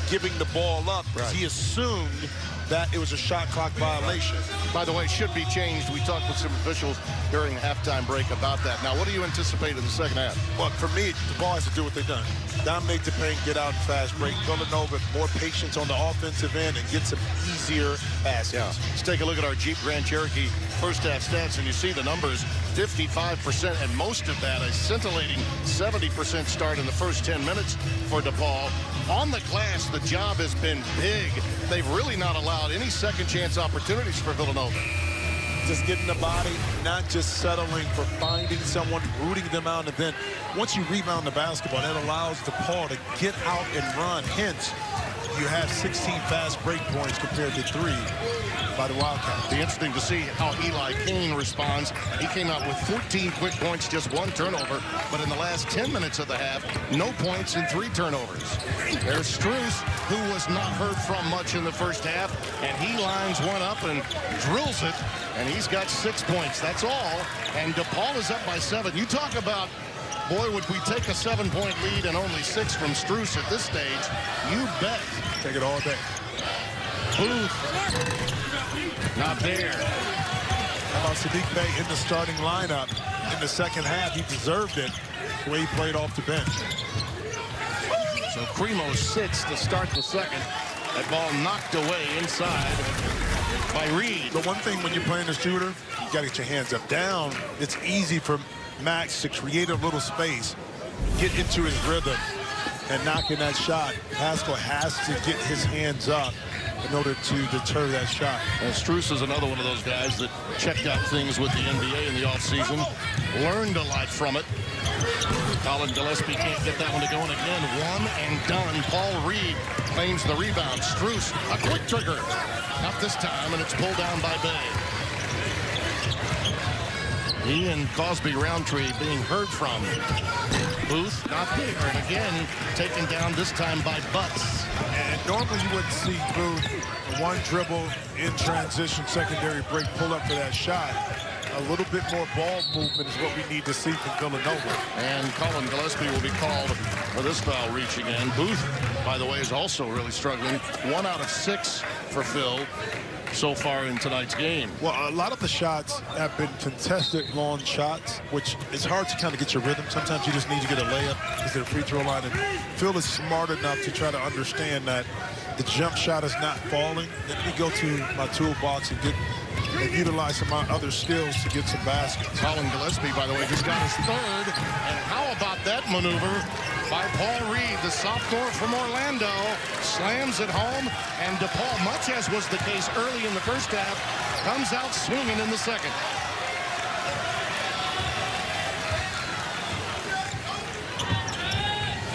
giving the ball up because he assumed that it was a shot clock violation. By the way, it should be changed. We talked with some officials during the halftime break about that. Now, what do you anticipate in the second half? Well, for me, the ball has to do what they've done. Dominate the paint, get out in fast break. Villanova, more patience on the offensive end and get some easier passes. Yeah. Let's take a look at our Jeep Grand Cherokee first half stats, and you see the numbers, 55%, and most of that a scintillating 70% start in the first 10 minutes for DePaul. On the glass, the job has been big. They've really not allowed any second chance opportunities for Villanova. Just getting the body, not just settling for finding someone, rooting them out, and then once you rebound the basketball, that allows DePaul to get out and run. Hence, you have 16 fast break points compared to 3 by the Wildcats. Be interesting to see how Eli Kane responds. He came out with 14 quick points, just 1 turnover, but in the last 10 minutes of the half, no points and 3 turnovers. There's Strus, who was not heard from much in the first half, and he lines one up and drills it, and he's got 6 points. That's all, and DePaul is up by 7. You talk about, boy, would we take a 7-point lead and only 6 from Strus at this stage? You bet. Take it all day. Booth. Not there. How about Saddiq Bey in the starting lineup in the second half? He deserved it the way he played off the bench. So Cremo sits to start the second. That ball knocked away inside by Reed. The one thing when you're playing a shooter, you got to get your hands up. Down, it's easy for Max to create a little space, get into his rhythm, and knock in that shot. Pascal has to get his hands up in order to deter that shot. And Strus is another one of those guys that checked out things with the NBA in the offseason, learned a lot from it. Colin Gillespie can't get that one to go, and again, 1 and done. Paul Reed claims the rebound. Strus, a quick trigger. Not this time, and it's pulled down by Bay. He and Cosby Roundtree being heard from. Booth not there, and again taken down this time by Butts. And normally you wouldn't see Booth one dribble in transition, secondary break, pull up for that shot. A little bit more ball movement is what we need to see from Villanova. And Colin Gillespie will be called for this foul reach again. Booth, by the way, is also really struggling. 1 out of 6 for Phil so far in tonight's game. Well, a lot of the shots have been contested long shots, which is hard to kind of get your rhythm. Sometimes you just need to get a layup because they're free throw line. And Phil is smart enough to try to understand that the jump shot is not falling. Let me go to my toolbox and utilize some of my other skills to get some baskets. Colin Gillespie, by the way, just got his 3rd. And how about that maneuver by Paul Reed, the sophomore from Orlando, slams it home, and DePaul, much as was the case early in the first half, comes out swinging in the second.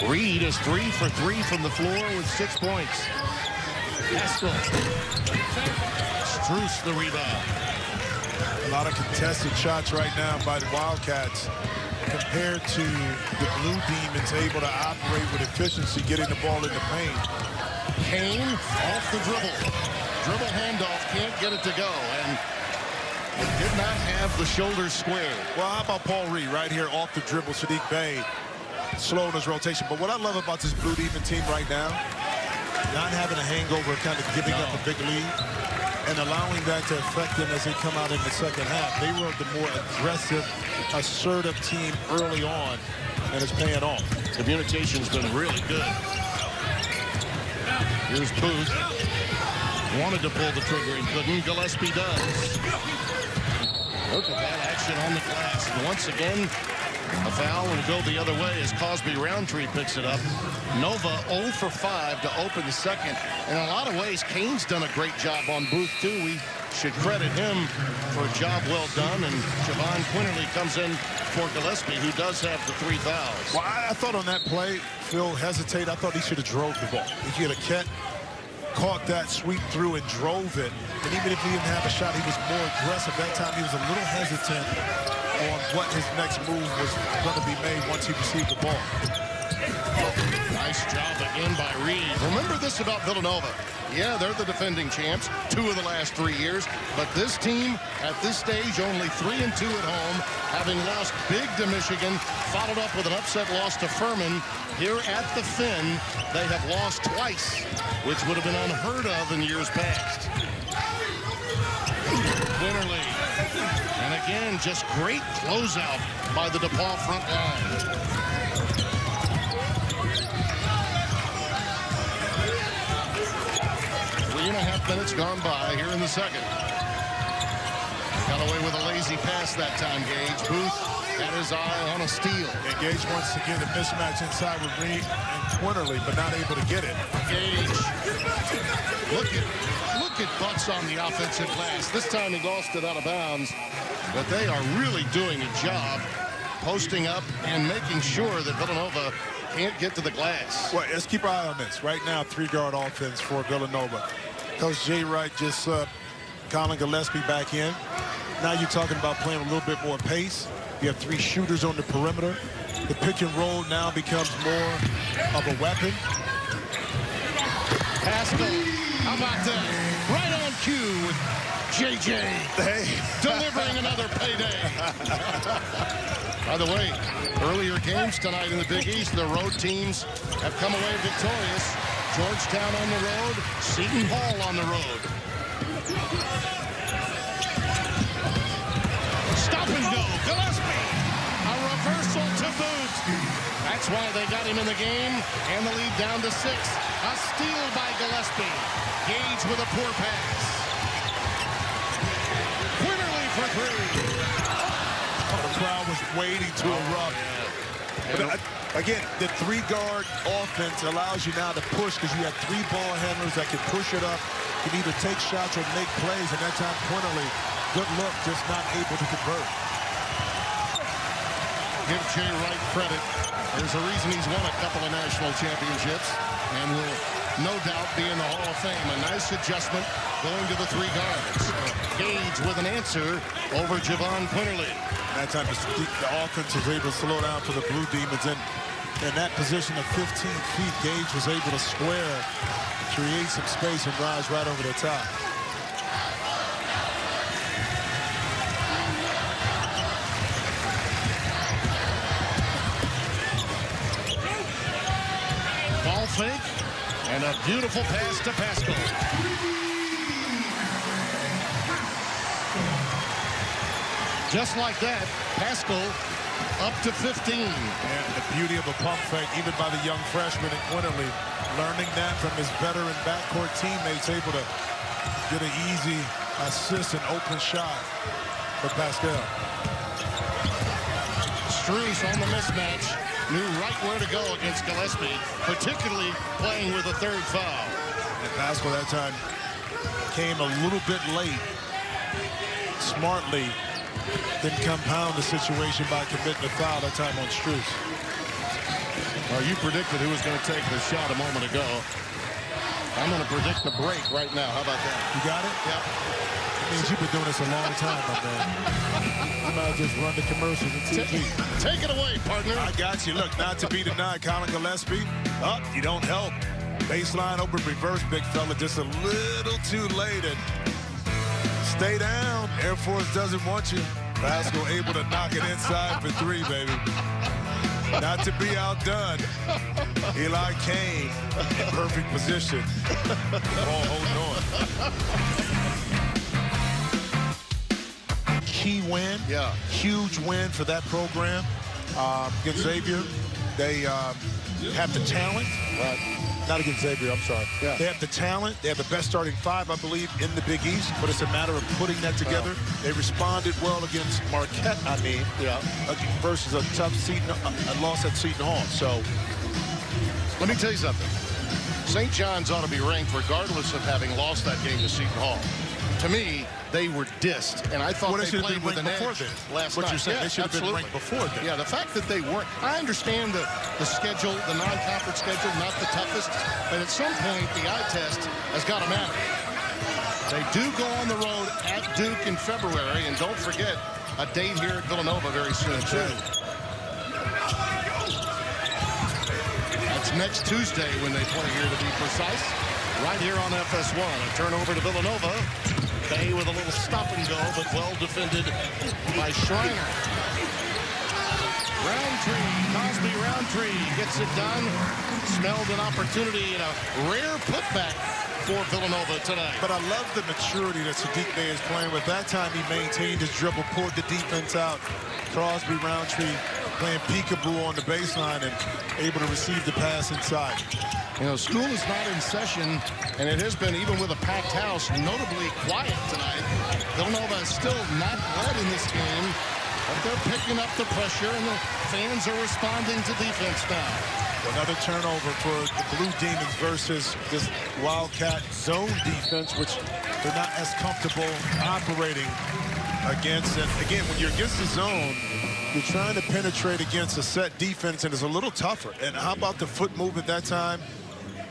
Reed is 3 for 3 from the floor with 6 points. Pascal. Strus the rebound. A lot of contested shots right now by the Wildcats compared to the Blue Demons able to operate with efficiency, getting the ball in the paint. Kane off the dribble. Dribble handoff, can't get it to go, and did not have the shoulders squared. Well, how about Paul Reed right here off the dribble? Saddiq Bey slow in his rotation. But what I love about this Blue Demon team right now, not having a hangover, kind of giving up a big lead, and allowing that to affect them as they come out in the second half. They were the more aggressive, assertive team early on, and it's paying off. Communication's been really good. Here's Booth. Wanted to pull the trigger and couldn't. Gillespie does. Look at that action on the glass. And once again, a foul will go the other way as Cosby Roundtree picks it up. Nova 0 for 5 to open the second. In a lot of ways, Kane's done a great job on Booth, too. We should credit him for a job well done. And Javon Quinterly comes in for Gillespie, who does have the 3 fouls. Well, I thought on that play, Phil hesitated. I thought he should have drove the ball. He had caught that sweep through and drove it. And even if he didn't have a shot, he was more aggressive. That time he was a little hesitant on what his next move was going to be made once he received the ball. Nice job again by Reed. Remember this about Villanova. Yeah, they're the defending champs, 2 of the last 3 years. But this team, at this stage, only 3-2 at home, having lost big to Michigan, followed up with an upset loss to Furman. Here at the Finn, they have lost twice, which would have been unheard of in years past. Quinterly. And again, just great closeout by the DePaul front line. 3.5 minutes gone by here in the second. Got away with a lazy pass that time, Gage. Booth had his eye on a steal. And Gage wants to get a mismatch inside with Reed and Quinterly, but not able to get it. Gage. Look at Butts on the offensive glass. This time he lost it out of bounds. But they are really doing a job posting up and making sure that Villanova can't get to the glass. Well, let's keep our eye on this. Right now, three-guard offense for Villanova. Coach Jay Wright just Colin Gillespie back in. Now you're talking about playing a little bit more pace. You have three shooters on the perimeter. The pick and roll now becomes more of a weapon. Pascal, how about that? Right on cue with JJ. Hey. Delivering another payday. By the way, earlier games tonight in the Big East, the road teams have come away victorious. Georgetown on the road, Seton Hall on the road. Stop and go, Gillespie. A reversal to boot. That's why they got him in the game, and the lead down to 6. A steal by Gillespie. Gage with a poor pass. Quinterly for 3. The crowd was waiting to erupt. But again, the three-guard offense allows you now to push because you have three ball handlers that can push it up, can either take shots or make plays, and that time Quinterly, good look, just not able to convert. Give Jay Wright credit. There's a reason he's won a couple of national championships and will no doubt be in the Hall of Fame. A nice adjustment going to the three guards. Gage with an answer over Javon Quinterly. That time the offense was able to slow down for the Blue Demons. And in that position of 15 feet, Gage was able to square, create some space, and rise right over the top. Ball fake, and a beautiful pass to Pascal. Just like that, Pascal up to 15. And the beauty of a pump fake, even by the young freshman in Quinterly, learning that from his veteran backcourt teammates, able to get an easy assist and open shot for Pascal. Strus on the mismatch, knew right where to go against Gillespie, particularly playing with a third foul. And Pascal that time came a little bit late, smartly, then compound the situation by committing a foul that time on Strus. Well, you predicted who was going to take the shot a moment ago. I'm going to predict the break right now. How about that? You got it? Yep. That means you've been doing this a long time, my man. You might just run the commercials and TV. Take it away, partner. I got you. Look, not to be denied, Colin Gillespie. Up, you don't help. Baseline open reverse, big fella, just a little too late. And stay down. Air Force doesn't want you. Pascal able to knock it inside for 3, baby. Not to be outdone. Eli Kane in perfect position. Ball holding on. Key win. Yeah. Huge win for that program. Against Xavier. They have the talent. Not against Xavier, I'm sorry. Yeah. They have the talent. They have the best starting 5, I believe, in the Big East. But it's a matter of putting that together. They responded well against Marquette, versus a tough loss at Seton Hall. So, Let me tell you something. St. John's ought to be ranked regardless of having lost that game to Seton Hall. To me, they were dissed, and I thought they played with an edge last night. What you're saying, yeah, they should have been ranked before then. Yeah, the fact that they weren't. I understand the schedule, the non-conference schedule, not the toughest, but at some point, the eye test has got to matter. They do go on the road at Duke in February, and don't forget a date here at Villanova very soon, too. That's next Tuesday when they play here, to be precise. Right here on FS1. A turnover to Villanova. Bay with a little stop and go, but well defended by Schreiner. Roundtree gets it done. Smelled an opportunity and a rare putback for Villanova tonight. But I love the maturity that Sadiq Bey is playing with. That time he maintained his dribble, pulled the defense out. Crosby, Roundtree playing peekaboo on the baseline and able to receive the pass inside. You know, school is not in session, and it has been, even with a packed house, notably quiet tonight. Villanova is still not led in this game, but they're picking up the pressure, and the fans are responding to defense now. Another turnover for the Blue Demons versus this Wildcat zone defense, which they're not as comfortable operating against, and again, when you're against the zone, you're trying to penetrate against a set defense, and it's a little tougher. And how about the foot movement that time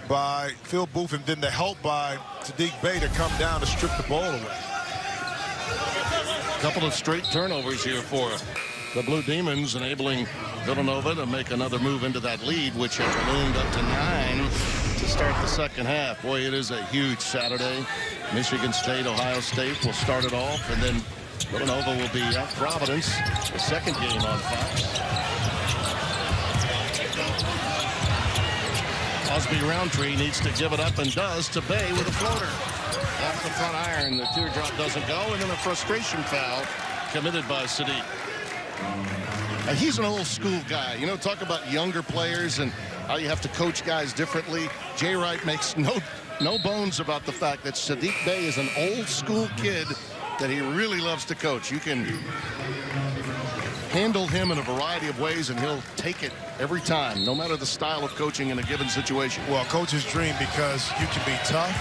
by Phil Booth, and then the help by Saddiq Bey to come down to strip the ball away. A couple of straight turnovers here for the Blue Demons, enabling Villanova to make another move into that lead, which has ballooned up to 9 to start the second half. Boy, it is a huge Saturday. Michigan State, Ohio State will start it off, and then Villanova will be at Providence, the second game on Fox. Cosby Roundtree needs to give it up and does to Bey with a floater. Off the front iron, the teardrop doesn't go, and then a frustration foul committed by Saddiq. He's an old school guy. You know, talk about younger players and how you have to coach guys differently. Jay Wright makes no bones about the fact that Saddiq Bey is an old school kid that he really loves to coach. You can handle him in a variety of ways, and he'll take it every time, no matter the style of coaching in a given situation. Well, coach's dream, because you can be tough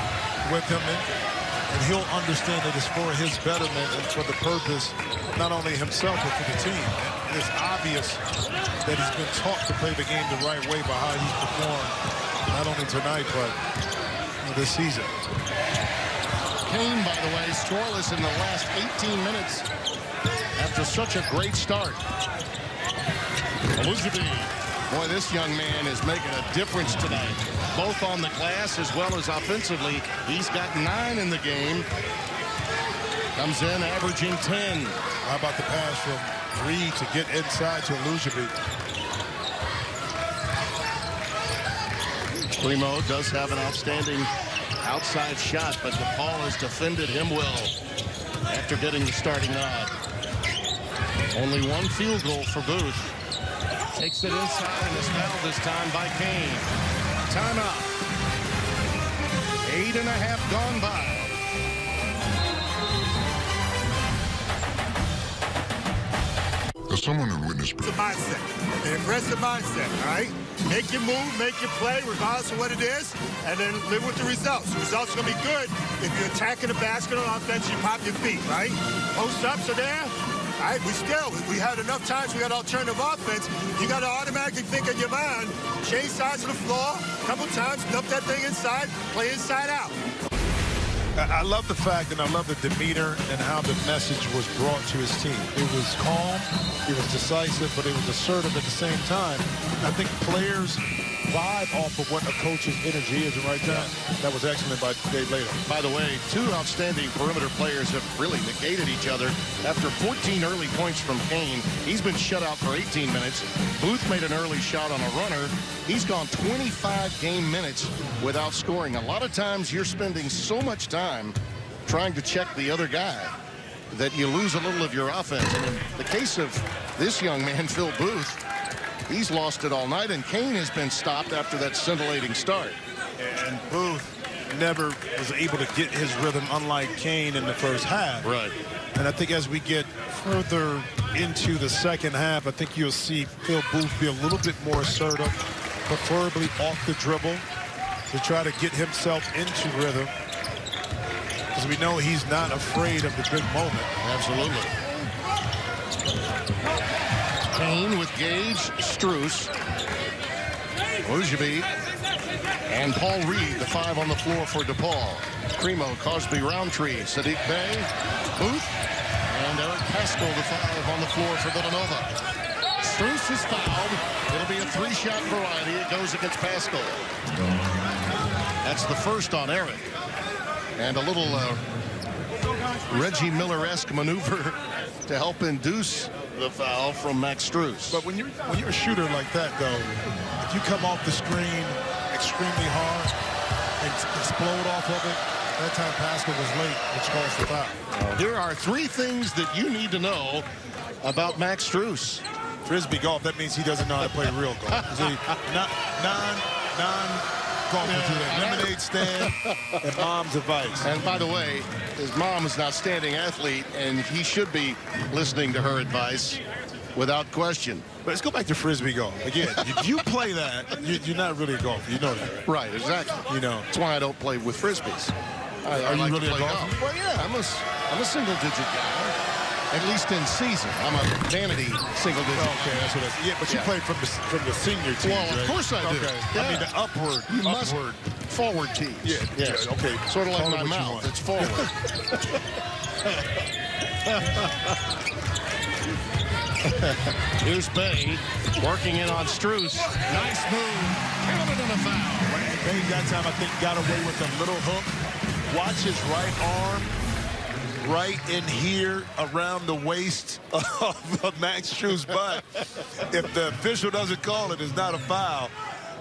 with him, and he'll understand that it's for his betterment and for the purpose, not only himself, but for the team. And it's obvious that he's been taught to play the game the right way by how he's performed, not only tonight, but this season. Kane, by the way, scoreless in the last 18 minutes after such a great start. Elizabeth, boy, this young man is making a difference tonight, both on the glass as well as offensively. He's got 9 in the game. Comes in averaging 10. How about the pass from Reed to get inside to Elizabeth? Primo does have an outstanding outside shot, but DePaul has defended him well after getting the starting nod. Only one field goal for Booth. Takes it inside and is fouled this time by Kane. Timeout. 8.5 gone by. As someone who witnessed... It's a mindset, an impressive mindset, all right? Make your move, make your play, regardless of what it is, and then live with the results. The results are going to be good if you're attacking the basket on offense, you pop your feet, right? Post-ups are there. All right, we had enough times we got alternative offense. You got to automatically think in your mind, change sides of the floor, a couple times, dump that thing inside, play inside out. I love the fact, and I love the demeanor and how the message was brought to his team. It was calm, it was decisive, but it was assertive at the same time. I think players vibe off of what a coach's energy is, and right there, that was excellent by Dave Latham. By the way, 2 outstanding perimeter players have really negated each other. After 14 early points from Kane, he's been shut out for 18 minutes. Booth made an early shot on a runner. He's gone 25 game minutes without scoring. A lot of times you're spending so much time trying to check the other guy that you lose a little of your offense. And in the case of this young man, Phil Booth, he's lost it all night, and Kane has been stopped after that scintillating start. And Booth never was able to get his rhythm, unlike Kane in the first half. Right. And I think as we get further into the second half, I think you'll see Phil Booth be a little bit more assertive, preferably off the dribble, to try to get himself into rhythm. Because we know he's not afraid of the big moment. Absolutely. Kane with Gage, Strus, Ujjabi, and Paul Reed, the 5 on the floor for DePaul. Primo, Cosby, Roundtree, Saddiq Bey, Booth, and Eric Pascal, the 5 on the floor for Villanova. Strus is fouled. It'll be a 3-shot variety. It goes against Pascal. That's the first on Eric. And a little Reggie Miller-esque maneuver to help induce the foul from Max Strus. But when you're a shooter like that, though, if you come off the screen extremely hard and explode off of it, that time Pascal was late, which caused the foul. There are 3 things that you need to know about Max Strus. Frisbee golf, that means he doesn't know how to play real golf. See, non-golfer to the lemonade stand and mom's advice. And by the way, his mom is an outstanding athlete, and he should be listening to her advice without question. But let's go back to Frisbee golf. Again, if you play that, you're not really a golfer. You know that, right? Right, exactly. You know. That's why I don't play with Frisbees. Are you like really to a play golfer? golf. Well, yeah, I'm a single-digit guy. at least in season. I'm a vanity single digit. Okay, that's what that's. Yeah, but you played from the senior team. Well, of right? course I do. Okay. Yeah. I mean the upward. Forward tees. Yeah. Yes. Yeah, okay. Sort of like Call it my what you mouth. want. It's forward. Here's Bay working in on Strus. Nice move. Counted in a foul. Bay that time I think got away with a little hook. Watch his right arm right in here around the waist of Max Strus' butt. If the official doesn't call it, it's not a foul.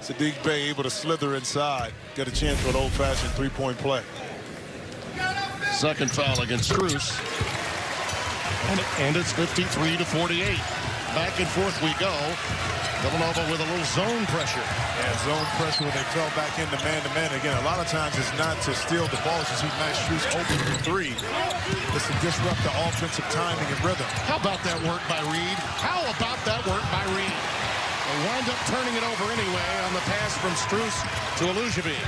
Saddiq Bey able to slither inside, get a chance for an old-fashioned three-point play. Second foul against Strus. And it's 53-48. Back and forth we go. Villanova with a little zone pressure. Yeah, zone pressure when they fell back into man-to-man. Again, a lot of times it's not to steal the ball, it's to see Max Strus open for three. It's to disrupt the offensive timing and rhythm. How about that work by Reed? How about that work by Reed? They wind up turning it over anyway on the pass from Strus to Illujovic.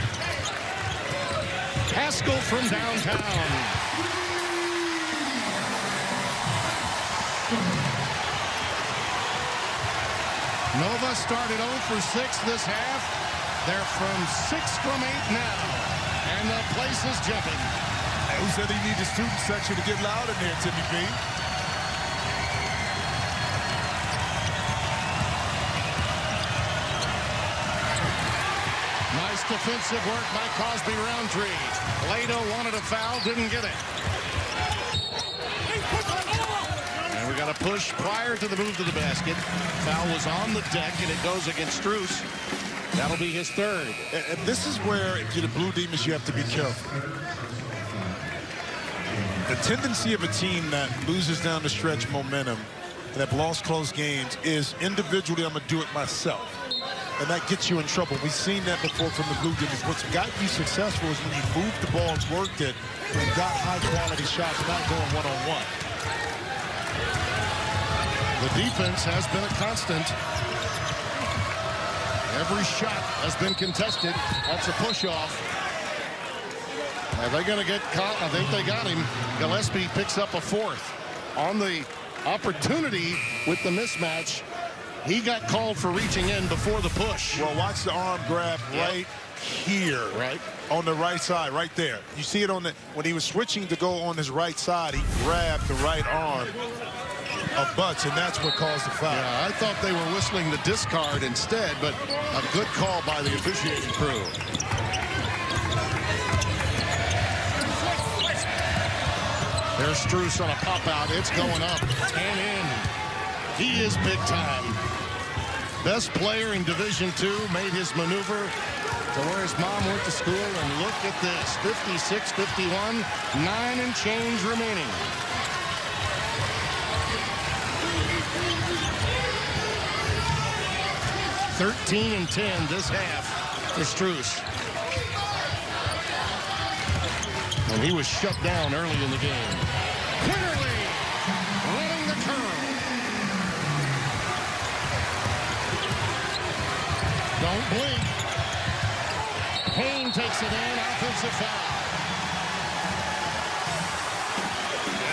Haskell from downtown. Nova started 0 for 6 this half. They're from 6 from 8 now. And the place is jumping. Who said he needs the student section to get loud in there, Timmy B? Nice defensive work by Cosby Roundtree. Lato wanted a foul, didn't get it. And we got a push prior to the move to the basket. Foul was on the deck, and it goes against Strus. That'll be his third. And this is where, if you're the Blue Demons, you have to be careful. The tendency of a team that loses down the stretch momentum and have lost close games is individually, I'm going to do it myself. And that gets you in trouble. We've seen that before from the Blue Demons. What's got you successful is when you moved the ball, worked it, and got high-quality shots, not going one-on-one. The defense has been a constant. Every shot has been contested. That's a push-off. Are they going to get caught? I think they got him. Gillespie picks up a fourth. On the opportunity with the mismatch, he got called for reaching in before the push. Well, watch the arm grab right here. Right. On the right side, right there. You see it on the, when he was switching to go on his right side, he grabbed the right arm of Butts, and that's what caused the foul. Yeah, I thought they were whistling the discard instead, but a good call by the officiating crew. There's Strus on a pop-out. It's going up and in. He is big time. Best player in Division II, made his maneuver to where his mom went to school, and look at this, 56-51, 9 and change remaining. (13 and 10 this half for Strus. And he was shut down early in the game. Quinterly running the curl. Don't blink. Payne takes it in. Offensive foul.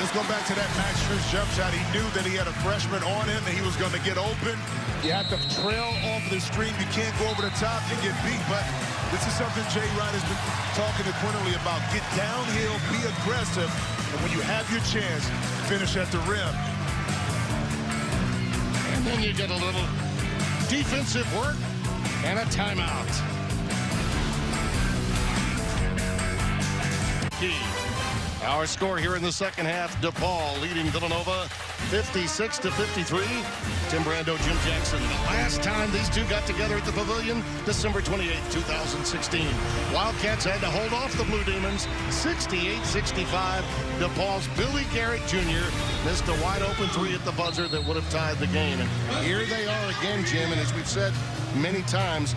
Let's go back to that Max Strus jump shot. He knew that he had a freshman on him, that he was going to get open. You have to trail off the screen. You can't go over the top. You get beat. But this is something Jay Wright has been talking to Quinterly about. Get downhill, be aggressive, and when you have your chance, finish at the rim. And then you get a little defensive work and a timeout. Our score here in the second half, DePaul leading Villanova 56-53. Tim Brando, Jim Jackson. The last time these two got together at the Pavilion, December 28, 2016. Wildcats had to hold off the Blue Demons 68-65. DePaul's Billy Garrett Jr. missed a wide open three at the buzzer that would have tied the game. And here they are again, Jim, and as we've said many times,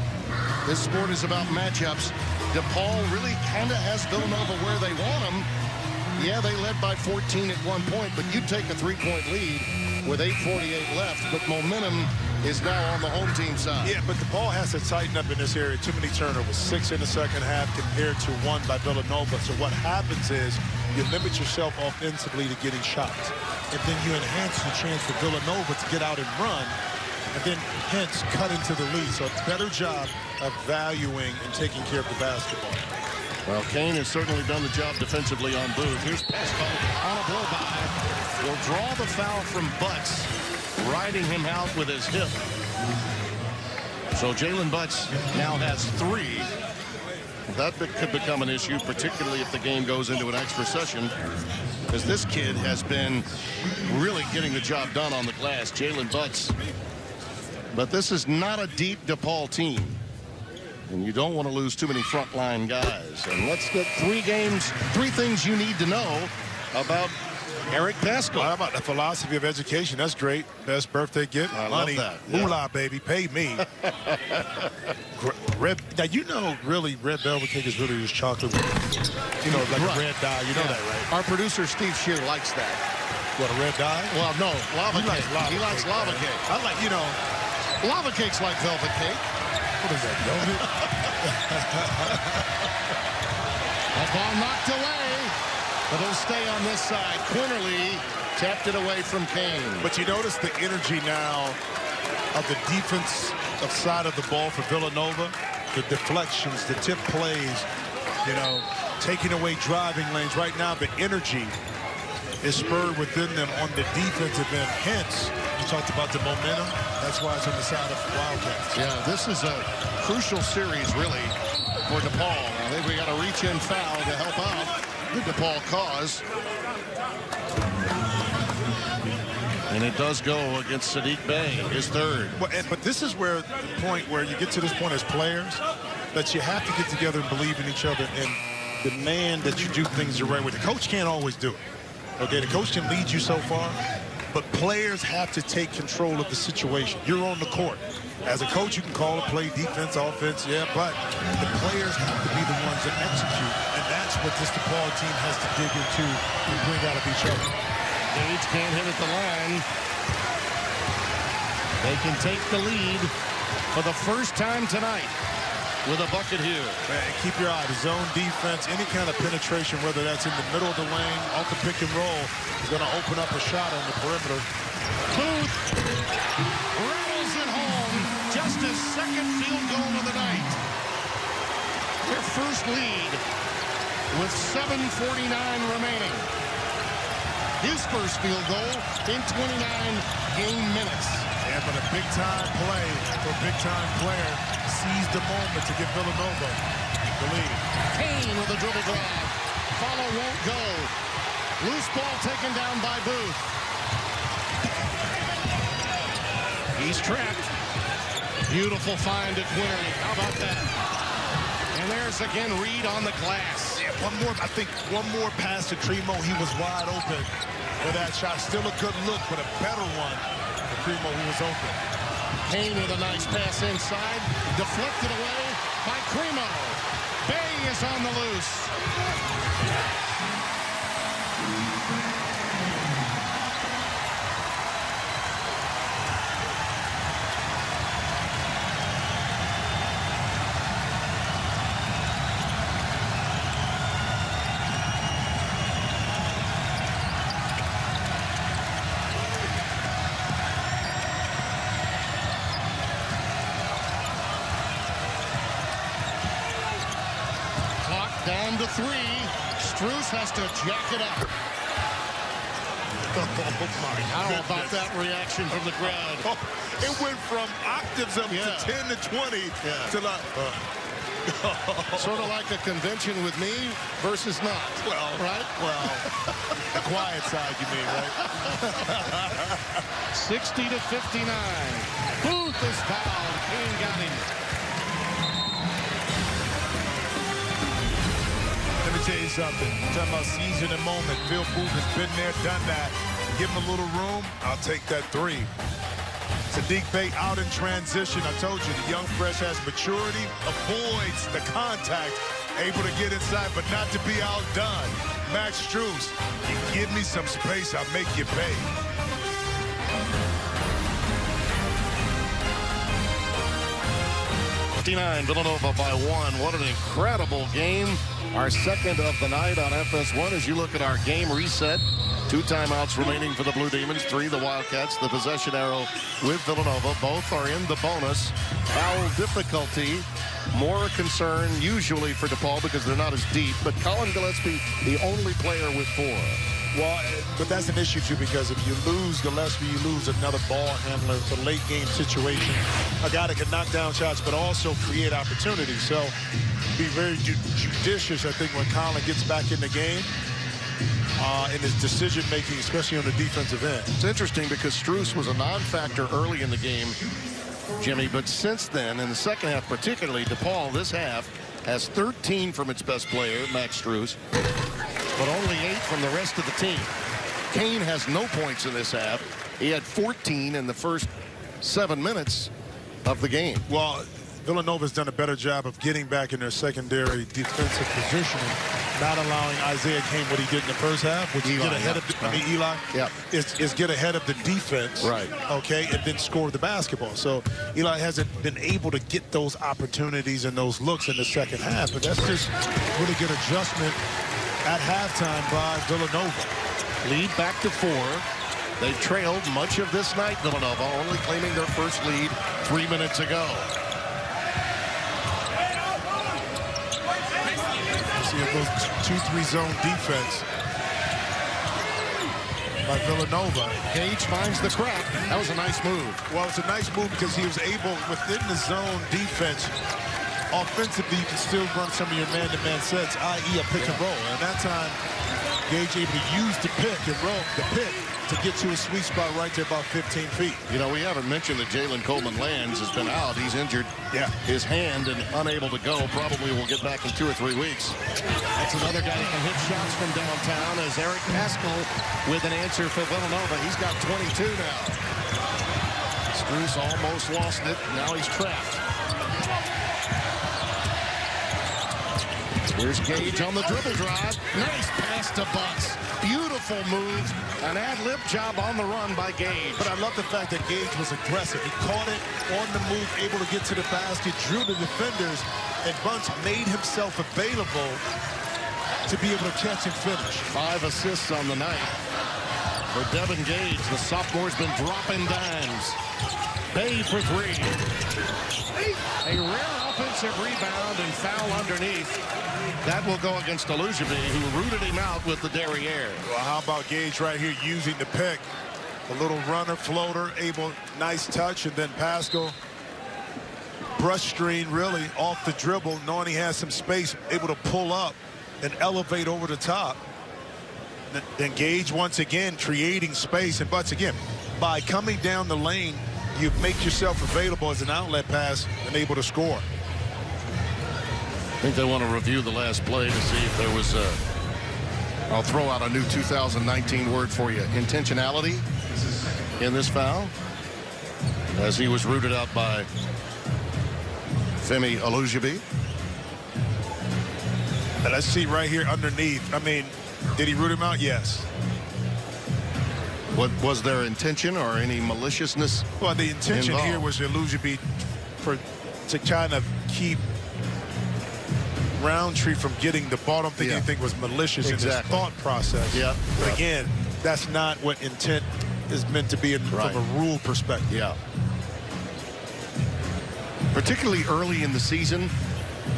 this sport is about matchups. DePaul really kind of has Villanova where they want them. Yeah, they led by 14 at one point, but you take a three-point lead with 8:48 left, but momentum is now on the home team side. Yeah, but DePaul has to tighten up in this area. Too many turnovers, 6 in the second half compared to 1 by Villanova. So what happens is You limit yourself offensively to getting shots. And then you enhance the chance for Villanova to get out and run, and then hence cut into the lead. So a better job of valuing and taking care of the basketball. Well, Kane has certainly done the job defensively on Booth. Here's Pascal on a blow-by. Will draw the foul from Butts, riding him out with his hip. So Jalen Butts now has 3. That could become an issue, particularly if the game goes into an extra session, because this kid has been really getting the job done on the glass, Jalen Butts. But this is not a deep DePaul team, and you don't want to lose too many frontline guys. And let's get 3 things you need to know about Eric Pascal. How about the philosophy of education? That's great. Best birthday gift. I money. love that. Moolah, baby. Pay me. Now, you know, really, red velvet cake is really just chocolate with, you know, like a red dye. You know that, right? Our producer, Steve Shear, likes that. What, a red dye? Well, no, lava cake. He likes cake, lava man. cake. I like, you know. Lava cake's like velvet cake. What is that, velvet? That ball knocked away, but it'll stay on this side. Quinterly tapped it away from Kane. But you notice the energy now of the defense side of the ball for Villanova. The deflections, the tip plays, you know, taking away driving lanes. Right now, the energy is spurred within them on the defensive end. Hence, you talked about the momentum. That's why it's on the side of Wildcats. Yeah, this is a crucial series, really, for DePaul. I think we got a reach-in foul to help out the DePaul cause. And it does go against Sadiq Bey, his 3rd. Well, but this is where the point where you get to this point as players that you have to get together and believe in each other and demand that you do things the right way. The coach can't always do it. Okay, the coach can lead you so far, but players have to take control of the situation. You're on the court. As a coach, you can call a play, defense, offense, yeah, but the players have to be the ones that execute, and that's what this DePaul team has to dig into and bring out of each other. Gage can't hit at the line. They can take the lead for the first time tonight with a bucket here. Man, keep your eye. The zone defense, any kind of penetration, whether that's in the middle of the lane, off the pick and roll, is going to open up a shot on the perimeter. Booth rattles it home. Just his 2nd field goal of the night. Their first lead with 7:49 remaining. His first field goal in 29 game minutes. Yeah, but a big-time play for a big-time player. Seized the moment to give Villanova the lead. Kane with a dribble drive. Follow won't go. Loose ball taken down by Booth. He's trapped. Beautiful find to Quinterly. How about that? And there's again Reed on the glass. Yeah, I think one more pass to Tremo. He was wide open for that shot. Still a good look, but a better one for Tremo. He was open. Kane with a nice pass inside. Deflected away by Cremo. Bey is on the loose. Down to 3. Strus has to jack it up. Oh, my How goodness. about that reaction from the crowd? Oh, it went from octaves up to 10 to 20 to like... Sort of like a convention with me versus not. Well, right? Well, the quiet side, you mean, right? 60 to 59. Booth is fouled. Kane got him. Let me tell you something. Talking about season and moment. Phil Booth has been there, done that. Give him a little room. I'll take that 3. Sadiq Bey out in transition. I told you, the young fresh has maturity, avoids the contact, able to get inside, but not to be outdone. Max Strus, you give me some space, I'll make you pay. 59, Villanova by 1. What an incredible game. Our second of the night on FS1 as you look at our game reset. 2 timeouts remaining for the Blue Demons, 3 the Wildcats. The possession arrow with Villanova. Both are in the bonus. Foul difficulty, more concern usually for DePaul because they're not as deep. But Colin Gillespie, the only player with 4. Well, but that's an issue, too, because if you lose Gillespie, you lose another ball handler for late game situation. A guy that can knock down shots, but also create opportunities. So be very judicious, I think, when Colin gets back in the game. In his decision-making, especially on the defensive end. It's interesting because Strus was a non-factor early in the game, Jimmy, but since then, in the second half particularly, DePaul this half has 13 from its best player, Max Strus, but only 8 from the rest of the team. Kane has no points in this half. He had 14 in the first 7 minutes of the game. Well, Villanova's done a better job of getting back in their secondary defensive positioning, not allowing Isaiah Kane what he did in the first half, which is get ahead of the, Eli, is get ahead of the defense, right? Okay, and then score the basketball. So Eli hasn't been able to get those opportunities and those looks in the second half, but that's just really good adjustment at halftime by Villanova. Lead back to 4. They've trailed much of this night, Villanova, only claiming their first lead 3 minutes ago. See it goes 2-3 zone defense by Villanova. Gage finds the crack. That was a nice move. Well, it's a nice move because he was able, within the zone defense, offensively, you can still run some of your man-to-man sets, i.e. a pick and roll. And that time, Gage able to use the pick and roll, the pick, to get to a sweet spot right to about 15 feet. You know, we haven't mentioned that Jalen Coleman-Lands has been out. He's injured his hand and unable to go. Probably will get back in 2 or 3 weeks. That's another guy that can hit shots from downtown as Eric Pascal with an answer for Villanova. He's got 22 now. Strus almost lost it. Now he's trapped. Here's Gage on the dribble drive. Nice pass to Butts. Beautiful move. An ad-lib job on the run by Gage. But I love the fact that Gage was aggressive. He caught it on the move, able to get to the basket, drew the defenders, and Bunch made himself available to be able to catch and finish. 5 assists on the night for Devin Gage. The sophomore's been dropping dimes. Bay for 3. A rare offensive rebound and foul underneath. That will go against Alujabi, who rooted him out with the derriere. Well, how about Gage right here using the pick? A little runner, floater, able, nice touch, and then Pascal, brush screen really off the dribble, knowing he has some space, able to pull up and elevate over the top. Then Gage once again creating space, and Butts again, by coming down the lane, you make yourself available as an outlet pass and able to score. I think they want to review the last play to see if there was I'll throw out a new 2019 word for you. Intentionality in this foul. As he was rooted out by Femi Alujabi. And let's see right here underneath. I mean, did he root him out? Yes. What was their intention or any maliciousness? Well, the intention involved here was Alujabi to kind of keep Roundtree from getting the ball. I don't think anything was malicious in his thought process. Yeah. But again, that's not what intent is meant to be from a rule perspective. Yeah. Particularly early in the season,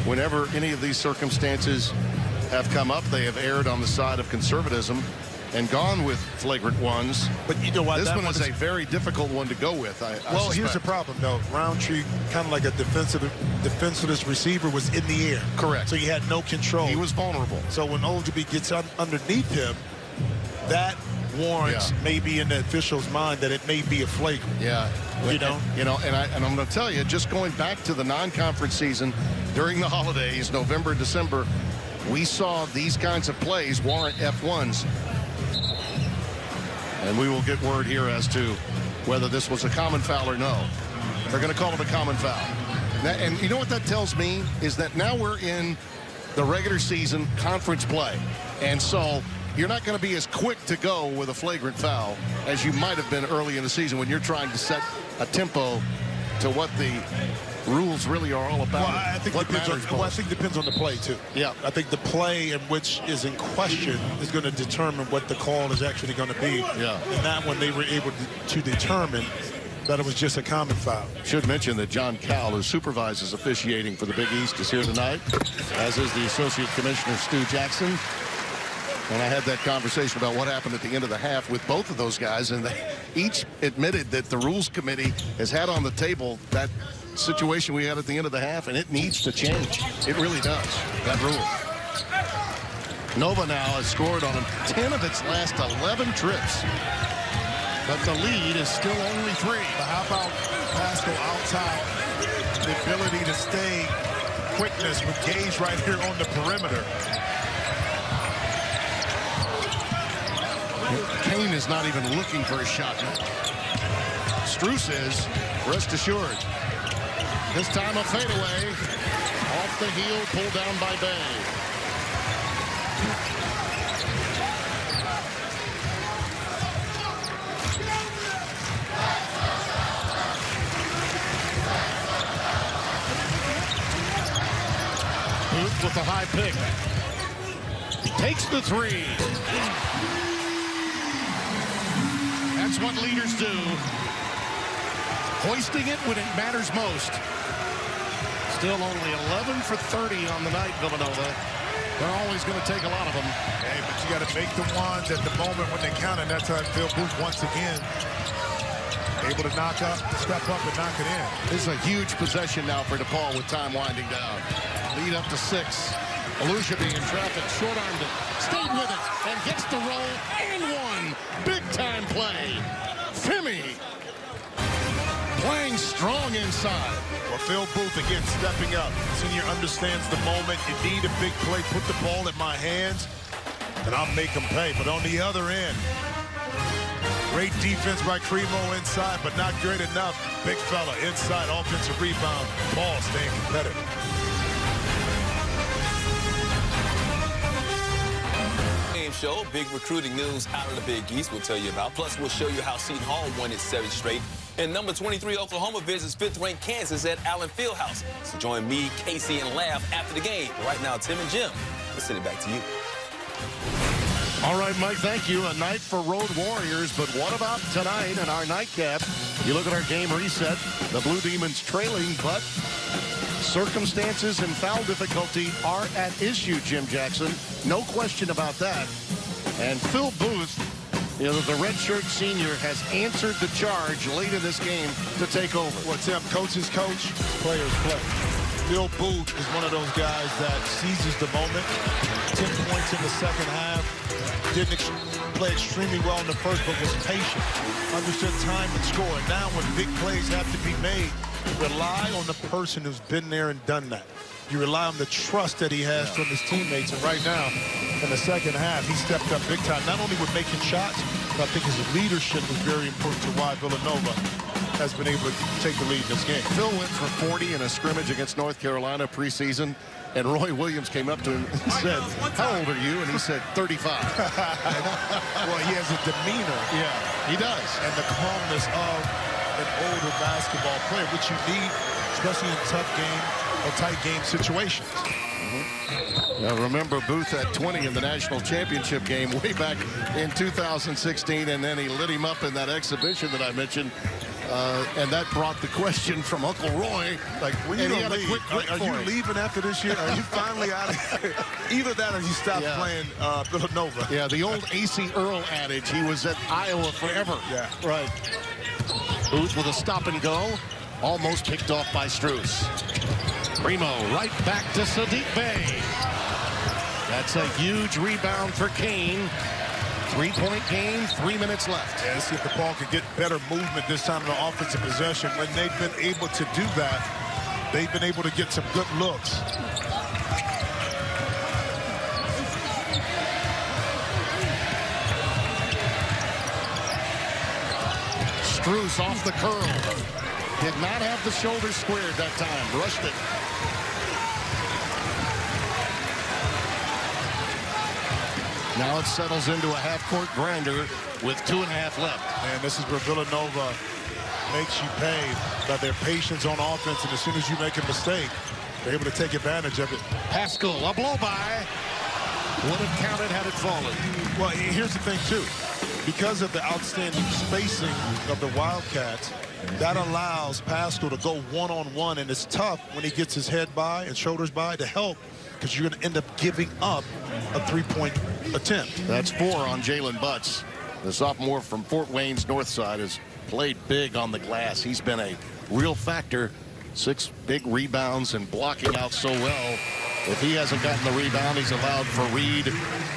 whenever any of these circumstances have come up, they have erred on the side of conservatism and gone with flagrant ones. But you know what? This one is a very difficult one to go with. I well, here's the problem, though. Roundtree, kind of like a defenseless receiver, was in the air. Correct. So he had no control. He was vulnerable. So when Alujabi gets underneath him, that warrants maybe in the official's mind that it may be a flagrant. Yeah. And I'm going to tell you, just going back to the non-conference season during the holidays, November, December, we saw these kinds of plays warrant F1s. And we will get word here as to whether this was a common foul or no. They're going to call it a common foul. And you know what that tells me is that now we're in the regular season conference play. And so you're not going to be as quick to go with a flagrant foul as you might have been early in the season when you're trying to set a tempo to what the rules really are all about. Well, I think what depends matters on, well, I most. think depends on the play, too. Yeah. I think the play in which is in question is going to determine what the call is actually going to be. Yeah. And that one they were able to determine that it was just a common foul. Should mention that John Cowell, who supervises officiating for the Big East, is here tonight, as is the Associate Commissioner Stu Jackson. And I had that conversation about what happened at the end of the half with both of those guys, and they each admitted that the Rules Committee has had on the table that situation we had at the end of the half, and it needs to change. It really does, that rule. Nova now has scored on 10 of its last 11 trips. But the lead is still only 3. But how about Pascal outside, the ability to stay quickness with Gage right here on the perimeter. Kane is not even looking for a shot. Strus is, rest assured. This time a fadeaway. Off the heel, pulled down by Bay. Booth with the high pick. Takes the 3. That's what leaders do. Hoisting it when it matters most. Still only 11 for 30 on the night, Villanova. They're always going to take a lot of them. Hey, but you got to make the ones at the moment when they count, and that's how Phil Booth once again able to knock up, step up, and knock it in. This is a huge possession now for DePaul with time winding down. Lead up to 6. Alushabi in traffic, short-armed it, stayed with it, and gets the roll, and 1. Big-time play. Femi playing strong inside. Well, Phil Booth, again, stepping up. Senior understands the moment. You need a big play. Put the ball in my hands, and I'll make them pay. But on the other end, great defense by Cremo inside, but not great enough. Big fella inside, offensive rebound. Ball staying competitive. Show. Big recruiting news out of the Big East we'll tell you about. Plus, we'll show you how Seton Hall won its 7th straight. And number 23 Oklahoma visits 5th-ranked Kansas at Allen Fieldhouse. So join me, Casey, and Laugh after the game. But right now, Tim and Jim, we'll send it back to you. All right, Mike, thank you. A night for Road Warriors, but what about tonight in our nightcap? You look at our game reset, the Blue Demons trailing, but circumstances and foul difficulty are at issue, Jim Jackson. No question about that. And Phil Booth, you know, the redshirt senior, has answered the charge late in this game to take over. Well, Tim, coaches coach, players play. Phil Booth is one of those guys that seizes the moment. 10 points in the second half. Didn't play extremely well in the first, but was patient. Understood time and score. And now when big plays have to be made, rely on the person who's been there and done that. You rely on the trust that he has from his teammates. And right now, in the second half, he stepped up big time. Not only with making shots, but I think his leadership was very important to why Villanova has been able to take the lead in this game. Phil went for 40 in a scrimmage against North Carolina preseason, and Roy Williams came up to him and said, "How old are you?" And he said, 35. Well, he has a demeanor. Yeah, he does. And the calmness of an older basketball player, which you need, especially in tough game or tight game situations. Now remember Booth at 20 in the national championship game way back in 2016, and then he lit him up in that exhibition that I mentioned. And that brought the question from Uncle Roy. Like, when you and he don't had a leave, quick are for you him. leaving after this year? Are you finally out of here? Either that or you stop playing Villanova. Yeah, the old A.C. Earl adage, he was at Iowa forever. Yeah. Right. Booth with a stop and go. Almost picked off by Strus. Primo right back to Sadiq Bey. That's a huge rebound for Kane. 3-point game, 3 minutes left. Yeah, let's see if the ball can get better movement this time in the offensive possession. When they've been able to do that, they've been able to get some good looks. Strus off the curl. Did not have the shoulder squared that time. Rushed it. Now it settles into a half-court grinder with 2.5 left. And this is where Villanova makes you pay by their patience on offense, and as soon as you make a mistake, they're able to take advantage of it. Pascal, a blow by. Would have counted had it fallen. Well, here's the thing, too. Because of the outstanding spacing of the Wildcats, that allows Pascal to go one-on-one, and it's tough when he gets his head by and shoulders by to help, because you're going to end up giving up a three-point attempt. That's 4 on Jalen Butts. The sophomore from Fort Wayne's North Side has played big on the glass. He's been a real factor. 6 big rebounds and blocking out so well. If he hasn't gotten the rebound, he's allowed for Reed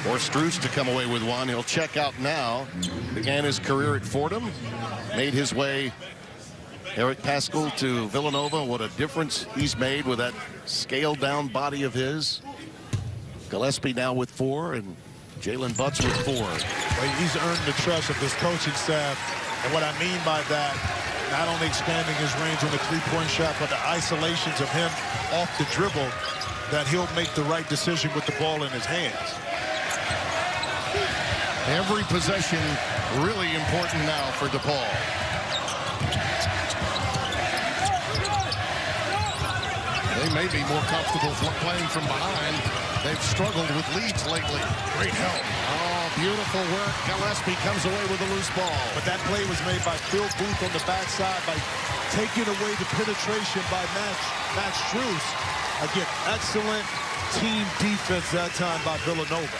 or Strus to come away with one. He'll check out now. Began his career at Fordham. Made his way, Eric Pascal, to Villanova. What a difference he's made with that scaled-down body of his. Gillespie now with 4, and Jalen Butts with 4. Well, he's earned the trust of his coaching staff. And what I mean by that, not only expanding his range on the three-point shot, but the isolations of him off the dribble, that he'll make the right decision with the ball in his hands. Every possession really important now for DePaul. They may be more comfortable playing from behind. They've struggled with leads lately. Great help. Oh, beautiful work. Gillespie comes away with a loose ball. But that play was made by Phil Booth on the backside by taking away the penetration by Matt Strus. Again, excellent team defense that time by Villanova.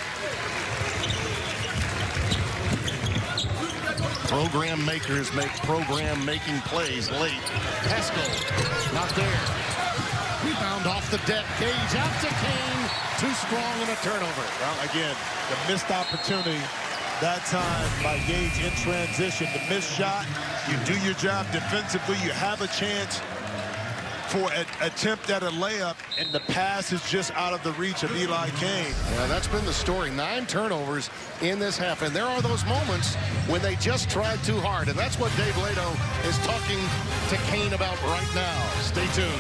Program makers make program-making plays late. Pascal, not there. Rebound off the deck. Gage out to Kane. Too strong and a turnover. Well, again, the missed opportunity that time by Gage in transition. The missed shot, you do your job defensively, you have a chance for an attempt at a layup, and the pass is just out of the reach of Eli Kane. Yeah, that's been the story. 9 turnovers in this half, and there are those moments when they just tried too hard, and that's what Dave Lato is talking to Kane about right now. Stay tuned.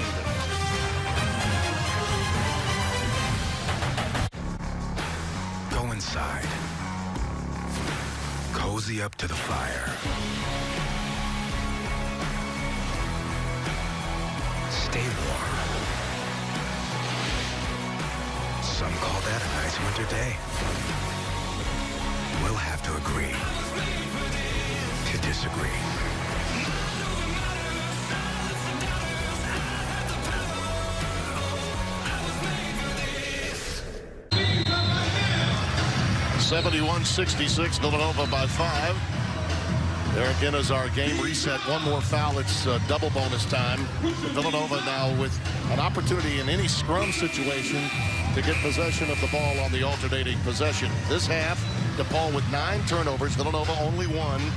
Go inside. Cozy up to the fire. Stay warm. Some call that a nice winter day. We'll have to agree to disagree. (71-66), Villanova by 5. There again is our game reset. One more foul. It's double bonus time. Villanova now with an opportunity in any scrum situation to get possession of the ball on the alternating possession. This half, DePaul with 9 turnovers. Villanova only 1.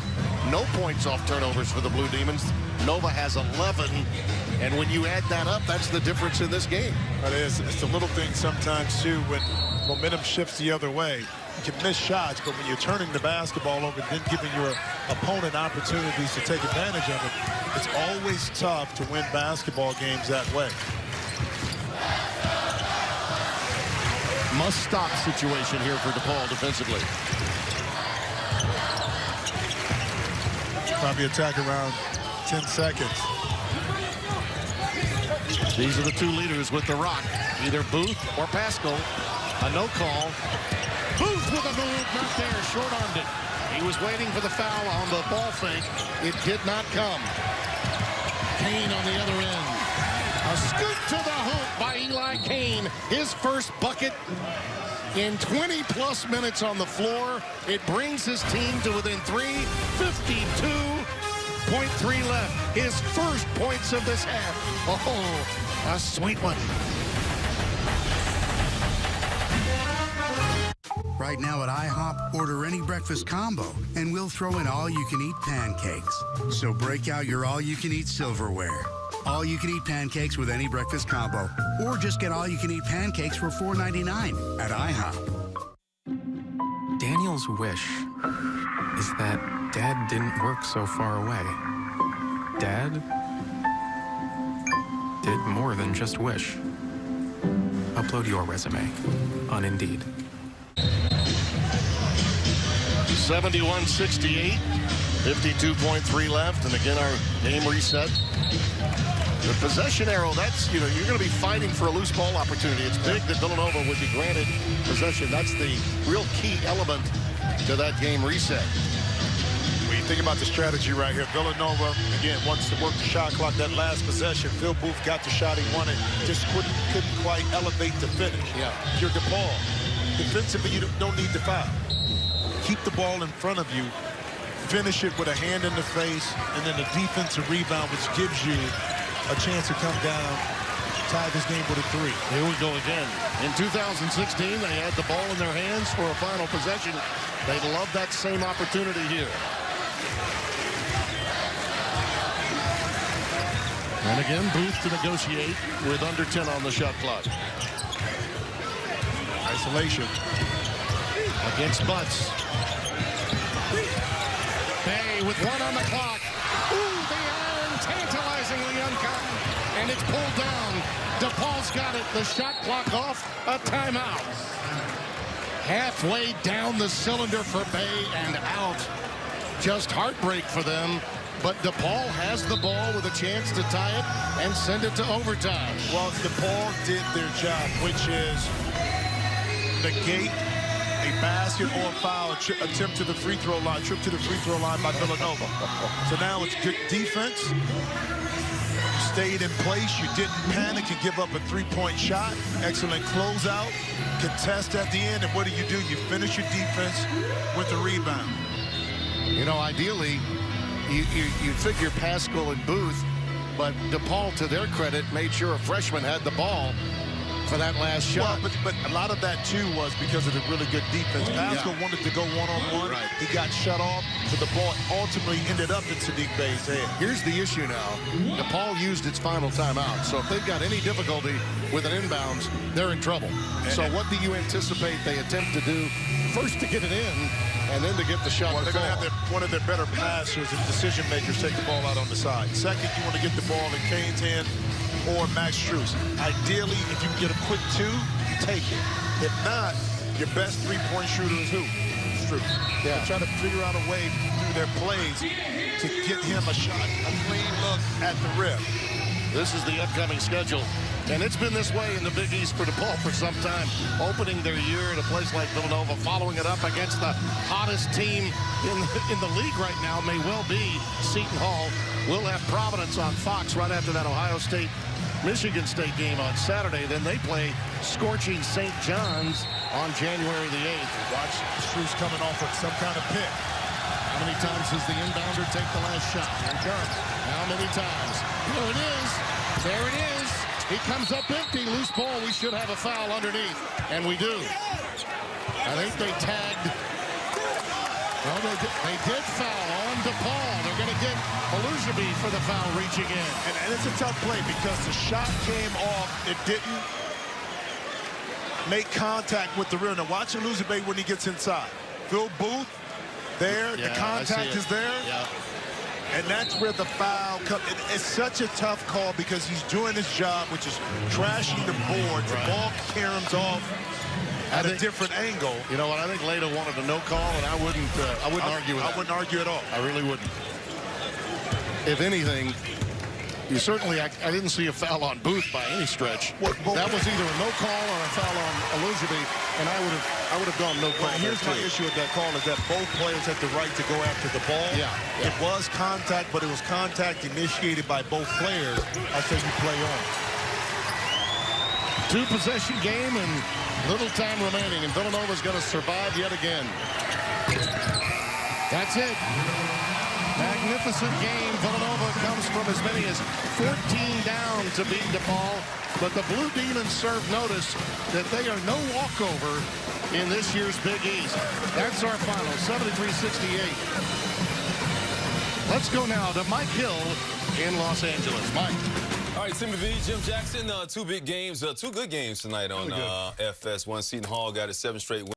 No points off turnovers for the Blue Demons. Nova has 11. And when you add that up, that's the difference in this game. It is. It's the little things sometimes, too, when momentum shifts the other way. You can miss shots, but when you're turning the basketball over and then giving your opponent opportunities to take advantage of it, it's always tough to win basketball games that way. Must-stop situation here for DePaul defensively. Probably attack around 10 seconds. These are the 2 leaders with the rock, either Booth or Pascal. A no call. Booth with a move, not there, short-armed it. He was waiting for the foul on the ball fake. It did not come. Kane on the other end. A scoop to the hoop by Eli Kane. His first bucket in 20-plus minutes on the floor. It brings his team to within 3. 52.3 left. His first points of this half. Oh, a sweet one. Right now at IHOP, order any breakfast combo, and we'll throw in all-you-can-eat pancakes. So break out your all-you-can-eat silverware. All-you-can-eat pancakes with any breakfast combo. Or just get all-you-can-eat pancakes for $4.99 at IHOP. Daniel's wish is that Dad didn't work so far away. Dad did more than just wish. Upload your resume on Indeed. 71-68, 52.3 left, and again our game reset. The possession arrow, that's, you're going to be fighting for a loose ball opportunity. It's big that Villanova would be granted possession. That's the real key element to that game reset. When you think about the strategy right here, Villanova, again, wants to work the shot clock. That last possession, Phil Booth got the shot he wanted, just couldn't quite elevate the finish. Yeah. If you're DePaul, defensively, you don't need to foul. Keep the ball in front of you, finish it with a hand in the face, and then the defensive rebound, which gives you a chance to come down, tie this game with a 3. Here we go again. In 2016, they had the ball in their hands for a final possession. They'd love that same opportunity here. And again, Booth to negotiate with under 10 on the shot clock. Isolation. Against Butts. Bay with 1 on the clock. Ooh, the iron tantalizingly uncut. And it's pulled down. DePaul's got it. The shot clock off. A timeout. Halfway down the cylinder for Bay and out. Just heartbreak for them. But DePaul has the ball with a chance to tie it and send it to overtime. Well, DePaul did their job, which is negate a basket or a foul attempt to the free throw line, trip to the free throw line by Villanova. So now it's good defense. You stayed in place. You didn't panic and give up a 3-point shot. Excellent closeout. Contest at the end. And what do? You finish your defense with a rebound. Ideally, you figure Pascal and Booth, but DePaul, to their credit, made sure a freshman had the ball for that last shot. Well, but a lot of that, too, was because of the really good defense. Pascal wanted to go one-on-one. Right. He got shut off, so the ball ultimately ended up in Sadiq Bey's head. Here's the issue now. DePaul used its final timeout, so if they've got any difficulty with an inbounds, they're in trouble. So what do you anticipate they attempt to do? First to get it in, and then to get the shot. Well, they're going to have one of their better passers and decision makers take the ball out on the side. Second, you want to get the ball in Kane's hand or Max Strus. Ideally, if you can get a quick 2, take it. If not, your best 3-point shooter is who? Strus. Yeah. Try to figure out a way through their plays to get him a shot, a clean look at the rim. This is the upcoming schedule. And it's been this way in the Big East for DePaul for some time. Opening their year at a place like Villanova, following it up against the hottest team in the league right now may well be Seton Hall. We'll have Providence on Fox right after that Ohio State-Michigan State game on Saturday. Then they play scorching St. John's on January the 8th. Watch Strus coming off of some kind of pick. How many times does the inbounder take the last shot? Here it comes. How many times? Here it is. There it is. He comes up empty. Loose ball. We should have a foul underneath. And we do. I think they tagged. Well, they did foul on DePaul. They're going to get Alujabi for the foul reaching in. And it's a tough play because the shot came off. It didn't make contact with the rim. Now watch Alujabi when he gets inside. Phil Booth there. Yeah, the contact is there. Yeah. And that's where the foul comes. It's such a tough call because he's doing his job, which is trashing the boards. Right. The ball caroms off at a different angle. You know what? I think Leda wanted a no call, and I wouldn't argue with that. I wouldn't argue at all. I really wouldn't. If anything, you certainly, I didn't see a foul on Booth by any stretch. That was either a no call or a foul on Alujabi, and I would have gone no call. But here's my issue with that call is that both players had the right to go after the ball. Yeah. It was contact, but it was contact initiated by both players. I say you play on. 2-possession game and little time remaining, and Villanova's going to survive yet again. That's it. Magnificent game. Villanova comes from as many as 14 down to beat DePaul, but the Blue Demons serve notice that they are no walkover in this year's Big East. That's our final, 73-68. Let's go now to Mike Hill in Los Angeles. Mike. All right, Timmy V, Jim Jackson, 2 big games, 2 good games tonight on FS1. Seton Hall got a 7th straight win.